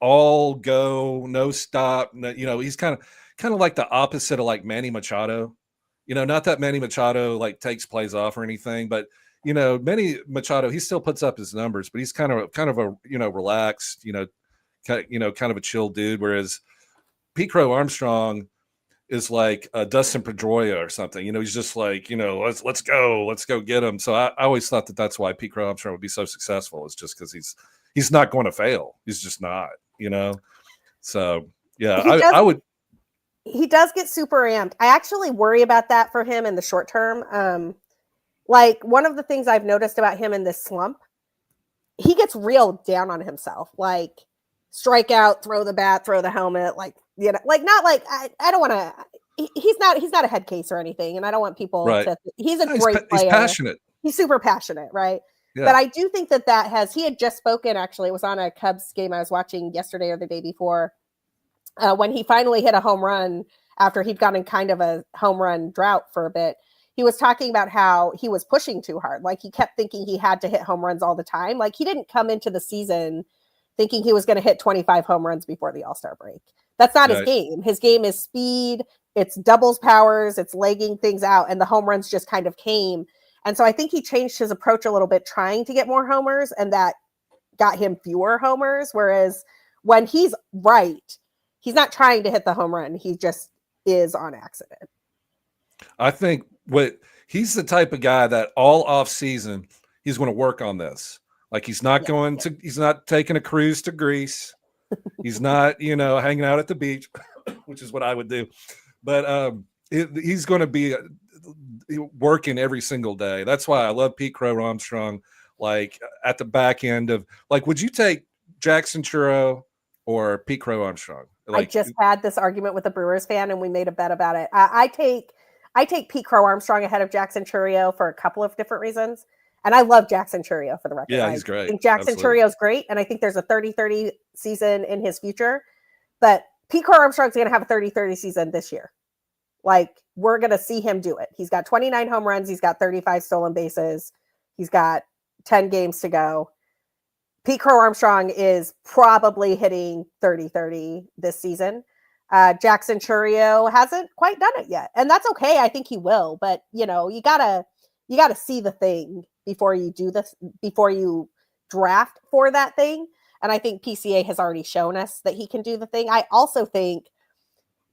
all go, no stop. He's kind of like the opposite of like Manny Machado. Not that Manny Machado like takes plays off or anything, but Manny Machado, he still puts up his numbers, but he's kind of a relaxed, kind of a chill dude. Whereas Pete Crow Armstrong is like Dustin Pedroia or something. He's just like, let's go get him. So I always thought that's why Pete Crow Armstrong would be so successful. It's just because he's not going to fail. He's just not, So yeah, I would. He does get super amped. I actually worry about that for him in the short term. Like one of the things I've noticed about him in this slump, he gets real down on himself. Like strike out, throw the bat, throw the helmet, like not like I don't want to. He's not a head case or anything, and I don't want people to. He's a great player. He's passionate. He's super passionate, right? Yeah. But I do think that he had just spoken. Actually, it was on a Cubs game I was watching yesterday or the day before, when he finally hit a home run after he'd gone in kind of a home run drought for a bit. He was talking about how he was pushing too hard. Like he kept thinking he had to hit home runs all the time. Like he didn't come into the season thinking he was going to hit 25 home runs before the All-Star break. That's not his game. His game is speed. It's doubles powers. It's legging things out. And the home runs just kind of came. And so I think he changed his approach a little bit, trying to get more homers, and that got him fewer homers. Whereas when he's right, he's not trying to hit the home run. He just is on accident. I think he's the type of guy that all off season, he's going to work on this. Like he's not he's not taking a cruise to Greece. He's not, hanging out at the beach, which is what I would do. But he's going to be working every single day. That's why I love Pete Crow Armstrong. Like at the back end of, like, would you take Jackson Chourio or Pete Crow Armstrong? Like, I just had this argument with a Brewers fan, and we made a bet about it. I take Pete Crow Armstrong ahead of Jackson Chourio for a couple of different reasons. And I love Jackson Chourio, for the record. Yeah, he's great. I think Jackson Chourio is great, and I think there's a 30-30 season in his future. But Pete Crow Armstrong's going to have a 30-30 season this year. Like, we're going to see him do it. He's got 29 home runs. He's got 35 stolen bases. He's got 10 games to go. Pete Crow Armstrong is probably hitting 30-30 this season. Jackson Chourio hasn't quite done it yet. And that's okay. I think he will. But, you gotta see the thing before you do this, before you draft for that thing. And I think PCA has already shown us that he can do the thing. I also think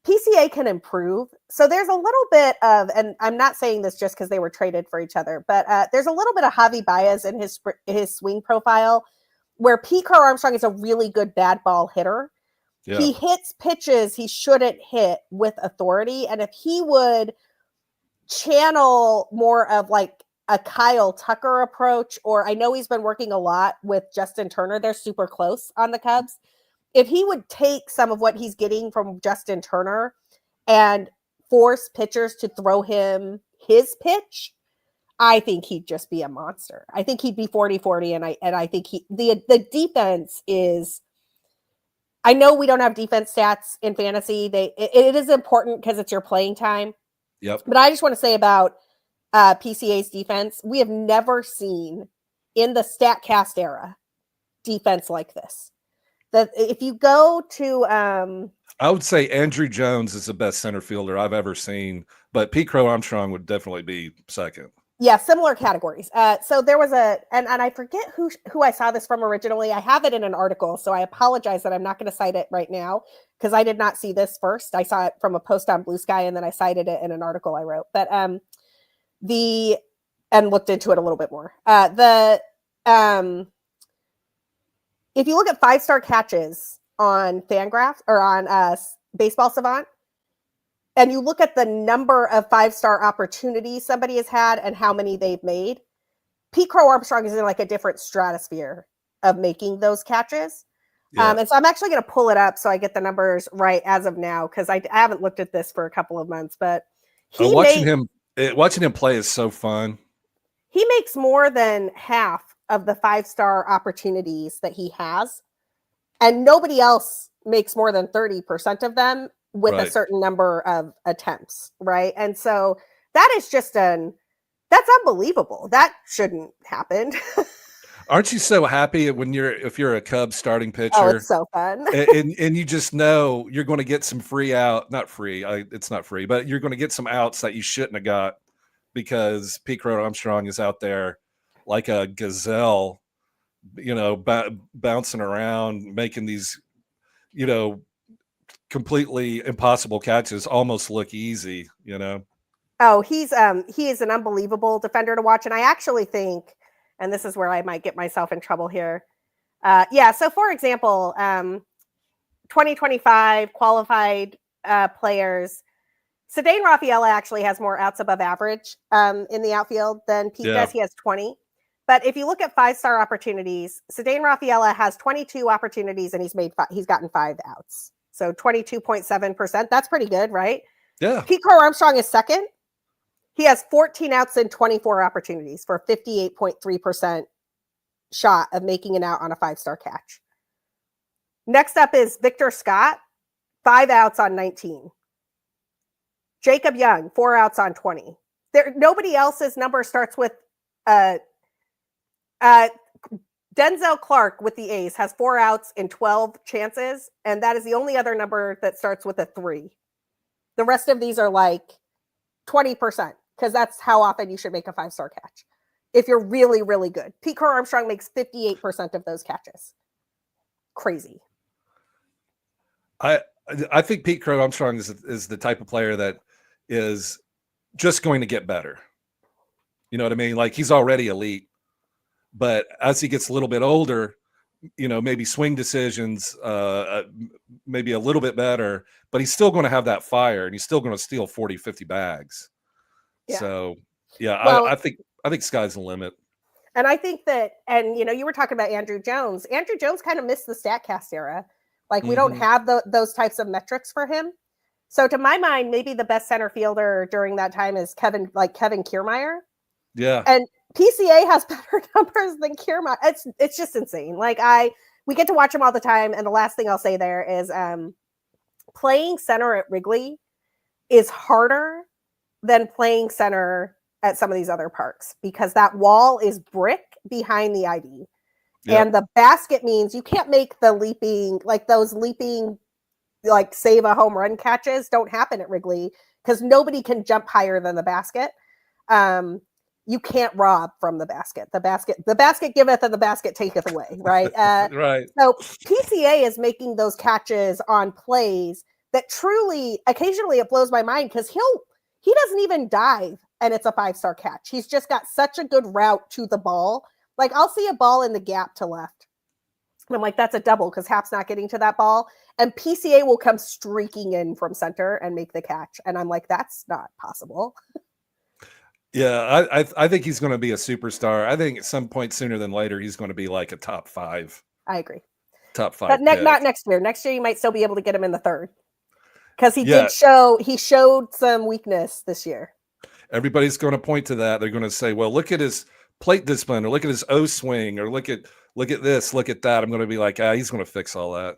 PCA can improve. So there's a little bit of, and I'm not saying this just because they were traded for each other, but there's a little bit of Javi Baez in his swing profile, where Pete Crow Armstrong is a really good bad ball hitter. Yeah. He hits pitches he shouldn't hit with authority. And if he would channel more of like a Kyle Tucker approach, or I know he's been working a lot with Justin Turner. They're super close on the Cubs. If he would take some of what he's getting from Justin Turner and force pitchers to throw him his pitch, I think he'd just be a monster. I think he'd be 40-40, and I think the defense is I know we don't have defense stats in fantasy. It is important because it's your playing time. Yep. But I just want to say about PCA's defense, we have never seen in the StatCast era defense like this. That if you go to I would say Andrew Jones is the best center fielder I've ever seen, but Pete Crow Armstrong would definitely be second. Yeah, similar categories. So there was and I forget who I saw this from originally. I have it in an article, so I apologize that I'm not going to cite it right now because I did not see this first. I saw it from a post on Blue Sky, and then I cited it in an article I wrote. But and looked into it a little bit more. If you look at 5-star catches on Fangraph or on Baseball Savant, and you look at the number of 5-star opportunities somebody has had and how many they've made, Pete Crow Armstrong is in like a different stratosphere of making those catches. Yeah. And so I'm actually going to pull it up so I get the numbers right as of now, because I haven't looked at this for a couple of months. But watching him play is so fun. He makes more than half of the 5-star opportunities that he has, and nobody else makes more than 30% of them with a certain number of attempts, right? And so that is just that's unbelievable. That shouldn't happen. Aren't you so happy if you're a Cubs starting pitcher? Oh, it's so fun. and you just know you're going to get some it's not free, but you're going to get some outs that you shouldn't have got because Pete Crow Armstrong is out there like a gazelle, bouncing around, making these, completely impossible catches almost look easy, Oh, he is an unbelievable defender to watch. And I actually think, and this is where I might get myself in trouble here. So for example, 2025 qualified players, Cedane Rafaela actually has more outs above average in the outfield than Pete does. He has 20. But if you look at 5-star opportunities, Cedane Rafaela has 22 opportunities and he's gotten 5 outs. So 22.7%. That's pretty good, right? Yeah. Pete Crow Armstrong is second. He has 14 outs and 24 opportunities for a 58.3% shot of making an out on a 5-star catch. Next up is Victor Scott, 5 outs on 19. Jacob Young, 4 outs on 20. Nobody else's number starts with Denzel Clark with the A's has 4 outs in 12 chances, and that is the only other number that starts with a 3. The rest of these are like 20%, because that's how often you should make a 5-star catch if you're really, really good. Pete Crow Armstrong makes 58% of those catches. Crazy. I think Pete Crow Armstrong is the type of player that is just going to get better. You know what I mean? Like, he's already elite. But as he gets a little bit older, maybe swing decisions, maybe a little bit better, but he's still going to have that fire and he's still going to steal 40, 50 bags. Yeah. So, yeah, well, I think sky's the limit. And I think that, and you were talking about Andrew Jones. Andrew Jones kind of missed the StatCast era. Like, we don't have those types of metrics for him. So to my mind, maybe the best center fielder during that time is Kevin Kiermaier. Yeah. And PCA has better numbers than Kiermaier. It's just insane. Like, we get to watch him all the time. And the last thing I'll say there is playing center at Wrigley is harder than playing center at some of these other parks, because that wall is brick behind the ID. Yep. And the basket means you can't make the leaping, like save a home run catches don't happen at Wrigley because nobody can jump higher than the basket. You can't rob from the basket. The basket giveth and the basket taketh away, right? Right. So PCA is making those catches on plays that truly, occasionally it blows my mind because he doesn't even dive and it's a 5-star catch. He's just got such a good route to the ball. Like, I'll see a ball in the gap to left. And I'm like, that's a double because Hap's not getting to that ball. And PCA will come streaking in from center and make the catch. And I'm like, that's not possible. Yeah, I think he's going to be a superstar. I think at some point sooner than later, he's going to be like a top 5. I agree. Top 5. But not next year. Next year, you might still be able to get him in the 3rd. Because he showed some weakness this year. Everybody's going to point to that. They're going to say, well, look at his plate discipline, or look at his O swing, or look at this, look at that. I'm going to be like, he's going to fix all that.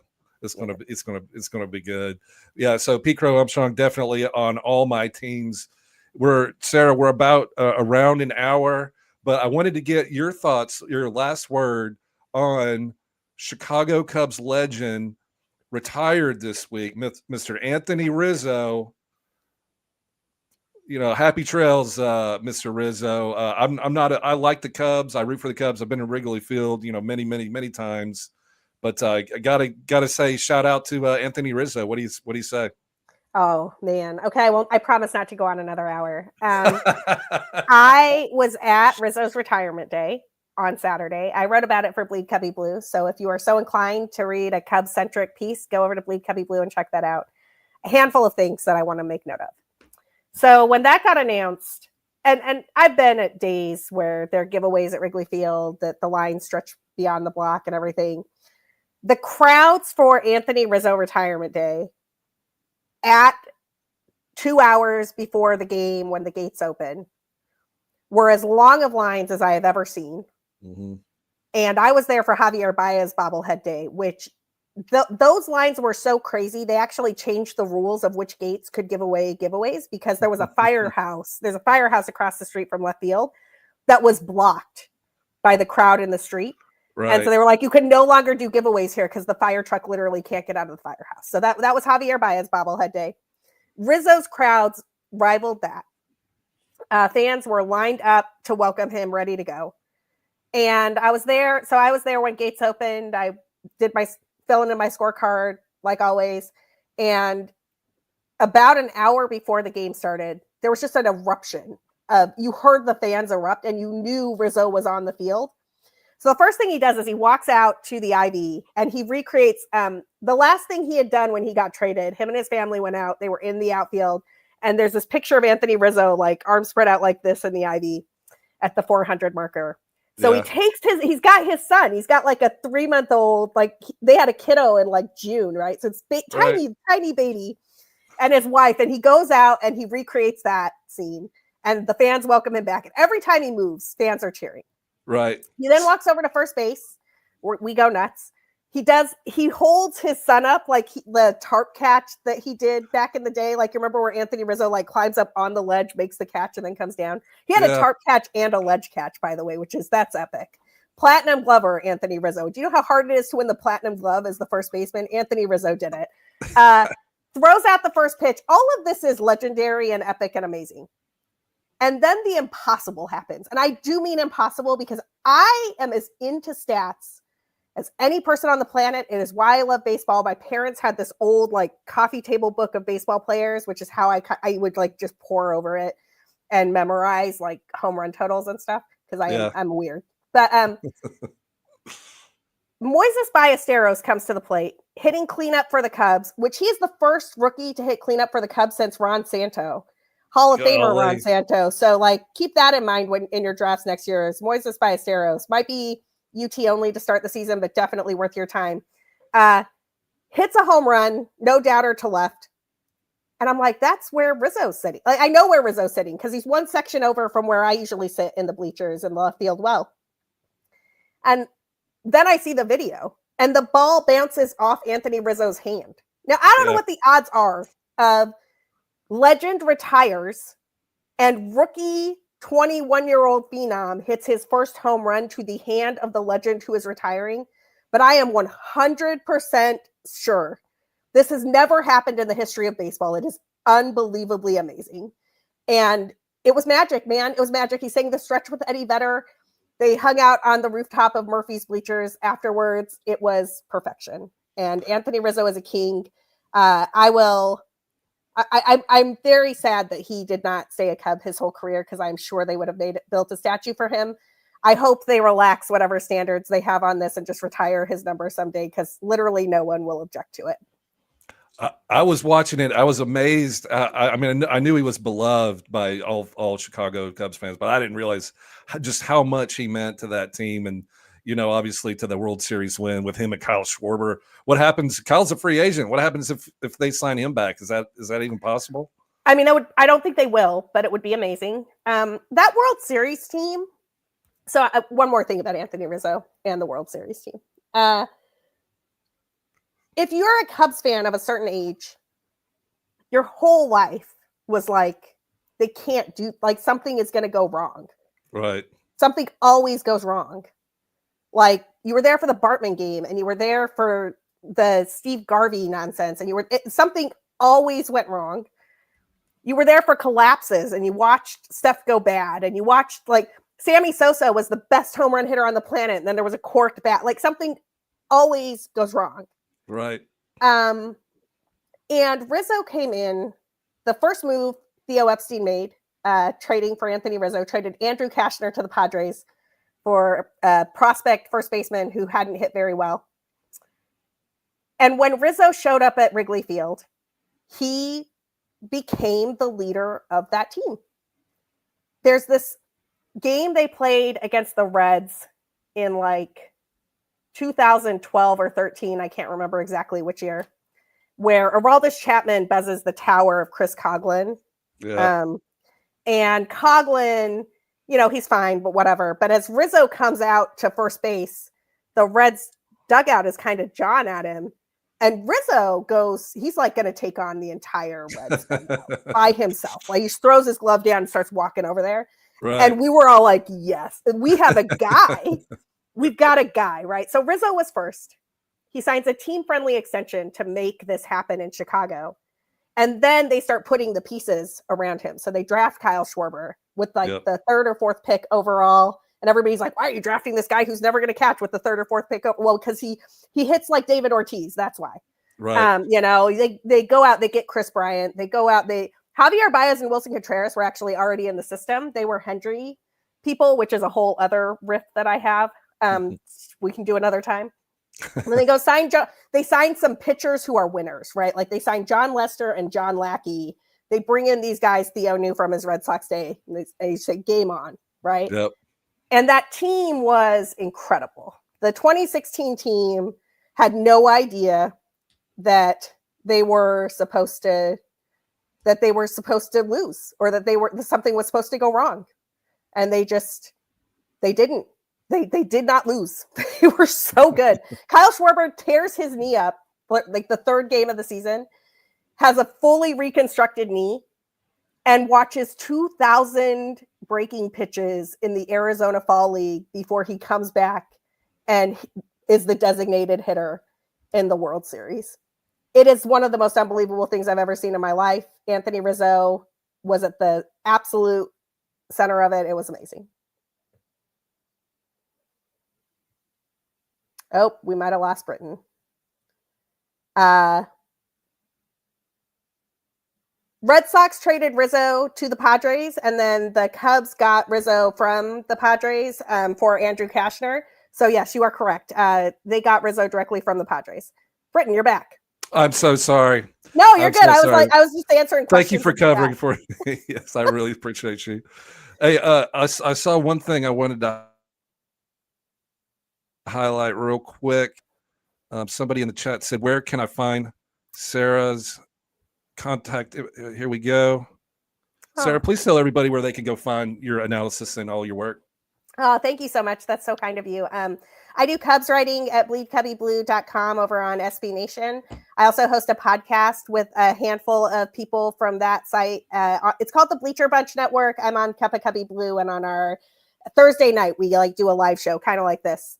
gonna be good. Yeah. So Pete Crow Armstrong definitely on all my teams. We're about around an hour, but I wanted to get your thoughts, your last word on Chicago Cubs legend retired this week, Mr. Anthony Rizzo. Happy trails, Mr. Rizzo. I like the Cubs. I root for the Cubs. I've been in Wrigley Field, many times. But I gotta say, shout out to Anthony Rizzo. What do you say? Oh man. Okay. Well, I promise not to go on another hour. I was at Rizzo's retirement day on Saturday. I wrote about it for Bleed Cubby Blue. So if you are so inclined to read a Cubs centric piece, go over to Bleed Cubby Blue and check that out. A handful of things that I want to make note of. So when that got announced, and I've been at days where there are giveaways at Wrigley Field that the lines stretch beyond the block and everything. The crowds for Anthony Rizzo retirement day at 2 hours before the game when the gates open were as long of lines as I have ever seen. Mm-hmm. And I was there for Javier Baez bobblehead day, which those lines were so crazy. They actually changed the rules of which gates could give away giveaways because there was a firehouse. There's a firehouse across the street from left field that was blocked by the crowd in the street. Right. And so they were like, you can no longer do giveaways here because the fire truck literally can't get out of the firehouse. So that was Javier Baez bobblehead day. Rizzo's crowds rivaled that. Fans were lined up to welcome him, ready to go. And I was there. So I was there when gates opened. I did filling in my scorecard, like always. And about an hour before the game started, there was just an eruption. You heard the fans erupt and you knew Rizzo was on the field. So the first thing he does is he walks out to the IV and he recreates the last thing he had done when he got traded. Him and his family went out. They were in the outfield. And there's this picture of Anthony Rizzo, like arms spread out like this in the IV at the 400 marker. So he takes he's got his son. He's got like a 3-month-old, like they had a kiddo in like June, right? So it's tiny baby and his wife. And he goes out and he recreates that scene and the fans welcome him back. And every time he moves, fans are cheering. Right. He then walks over to first base. We go nuts. He holds his son up like the tarp catch that he did back in the day. Like you remember where Anthony Rizzo like climbs up on the ledge, makes the catch, and then comes down. He had a tarp catch and a ledge catch, by the way, that's epic. Platinum glover, Anthony Rizzo. Do you know how hard it is to win the platinum glove as the first baseman? Anthony Rizzo did it. Throws out the first pitch. All of this is legendary and epic and amazing. And then the impossible happens. And I do mean impossible because I am as into stats as any person on the planet. It is why I love baseball. My parents had this old like coffee table book of baseball players, which is how I would like just pour over it and memorize like home run totals and stuff because I'm weird. But Moises Ballesteros comes to the plate, hitting cleanup for the Cubs, which he is the first rookie to hit cleanup for the Cubs since Ron Santo. Hall of Famer Ron Santo. So like keep that in mind when in your drafts next year. Is Moises Ballesteros might be UT only to start the season, but definitely worth your time. Hits a home run, no doubter to left. And I'm like, that's where Rizzo's sitting. Like, I know where Rizzo's sitting because he's one section over from where I usually sit in the bleachers in the left field well. And then I see the video and the ball bounces off Anthony Rizzo's hand. Now, I don't know what the odds are of legend retires and rookie 21-year-old phenom hits his first home run to the hand of the legend who is retiring. But I am 100% sure this has never happened in the history of baseball. It is unbelievably amazing. And it was magic, man. It was magic. He sang the stretch with Eddie Vedder. They hung out on the rooftop of Murphy's bleachers afterwards. It was perfection. And Anthony Rizzo is a king. I'm very sad that he did not stay a Cub his whole career because I'm sure they would have built a statue for him. I hope they relax whatever standards they have on this and just retire his number someday because literally no one will object to it. I was watching it. I was amazed. I mean, I knew he was beloved by all Chicago Cubs fans, but I didn't realize just how much he meant to that team and, obviously to the World Series win with him and Kyle Schwarber. What happens? Kyle's a free agent. What happens if they sign him back? Is that even possible? I mean, I don't think they will, but it would be amazing. That World Series team. So one more thing about Anthony Rizzo and the World Series team. if you're a Cubs fan of a certain age, your whole life was like, they can't do, like, something is going to go wrong. Right. Something always goes wrong. Like, you were there for the Bartman game, and you were there for the Steve Garvey nonsense, and something always went wrong. You were there for collapses, and you watched stuff go bad, and you watched, like, Sammy Sosa was the best home run hitter on the planet, and then there was a corked bat. Like, something always goes wrong. Right. And Rizzo came in. The first move Theo Epstein made, trading for Anthony Rizzo, traded Andrew Kashner to the Padres for a prospect first baseman who hadn't hit very well. And when Rizzo showed up at Wrigley Field, he became the leader of that team. There's this game they played against the Reds in like 2012 or 13. I can't remember exactly which year, where Aroldis Chapman buzzes the tower of Chris Coughlin. Yeah. And Coughlin, you know, he's fine, but whatever. But as Rizzo comes out to first base, the Reds dugout is kind of jawing at him. And Rizzo goes, he's like going to take on the entire Reds by himself. Like, he throws his glove down and starts walking over there. Right. And we were all like, yes, we have a guy. We've got a guy, right? So Rizzo was first. He signs a team-friendly extension to make this happen in Chicago. And then they start putting the pieces around him. So they draft Kyle Schwarber with like the third or fourth pick overall. And everybody's like, why are you drafting this guy who's never going to catch with the third or fourth pick? Well, because he hits like David Ortiz. That's why. Right. You know, they go out, they get Chris Bryant. They go out, Javier Baez and Wilson Contreras were actually already in the system. They were Hendry people, which is a whole other riff that I have. We can do another time. And then they sign some pitchers who are winners, right? Like, they signed John Lester and John Lackey. They bring in these guys Theo knew from his Red Sox day. And they say, game on, right? Yep. And that team was incredible. The 2016 team had no idea that they were supposed to lose, or that something was supposed to go wrong. And they didn't. They did not lose. They were so good. Kyle Schwarber tears his knee up, like the third game of the season, has a fully reconstructed knee, and watches 2,000 breaking pitches in the Arizona Fall League before he comes back and is the designated hitter in the World Series. It is one of the most unbelievable things I've ever seen in my life. Anthony Rizzo was at the absolute center of it. It was amazing. Oh, we might have lost Britton. Red Sox traded Rizzo to the Padres, and then the Cubs got Rizzo from the Padres for Andrew Kashner. So yes, you are correct. They got Rizzo directly from the Padres. Britton, you're back. I'm so sorry. No, you're good. So I was just answering questions. Thank you for covering for me. Yes, I really appreciate you. Hey, I saw one thing I wanted to highlight real quick. Somebody in the chat said, where can I find Sara's contact? Here we go. Sara, please tell everybody where they can go find your analysis and all your work. Oh, thank you so much. That's so kind of you. I do Cubs writing at bleedcubbyblue.com over on SB Nation. I also host a podcast with a handful of people from that site. It's called the Bleacher Bunch Network. I'm on Cup of Cubby Blue, and on our Thursday night, we do a live show, kind of like this,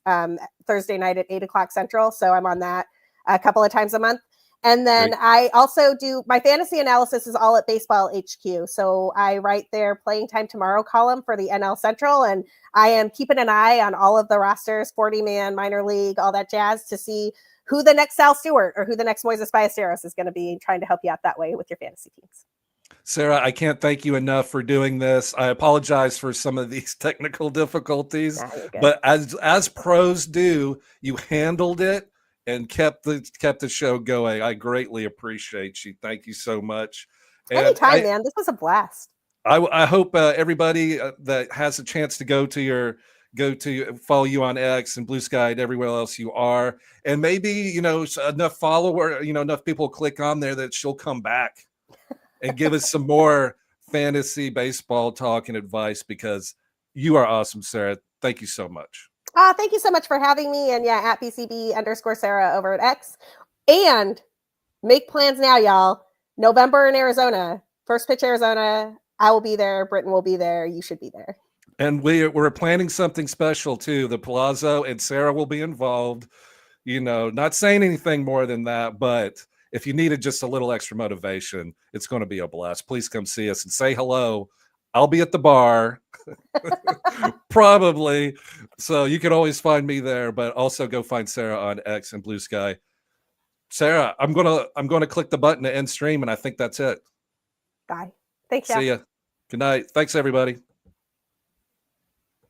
Thursday night at 8:00 Central. So I'm on that a couple of times a month. And then I also do my fantasy analysis is all at Baseball HQ. So I write their Playing Time Tomorrow column for the NL Central. And I am keeping an eye on all of the rosters, 40-man, minor league, all that jazz, to see who the next Sal Stewart or who the next Moises Ballesteros is going to be, trying to help you out that way with your fantasy teams. Sara, I can't thank you enough for doing this. I apologize for some of these technical difficulties, but as pros do, you handled it and kept the show going. I greatly appreciate you. Thank you so much. Anytime, man. This was a blast. I hope everybody that has a chance to go to follow you on X and Blue Sky and everywhere else you are, and maybe enough people click on there that she'll come back and give us some more fantasy baseball talk and advice, because you are awesome, Sara. Thank you so much. Thank you so much for having me. And yeah, at BCB_Sara over at X. And make plans now, y'all. November in Arizona, first pitch Arizona. I will be there. Britton will be there. You should be there. And we're planning something special too. The Pallazzo and Sara will be involved. Not saying anything more than that, but if you needed just a little extra motivation, it's going to be a blast. Please come see us and say hello. I'll be at the bar, probably. So you can always find me there, but also go find Sara on X and Blue Sky. Sara, I'm gonna click the button to end stream, and I think that's it. Bye. Thanks, See ya. Good night. Thanks, everybody.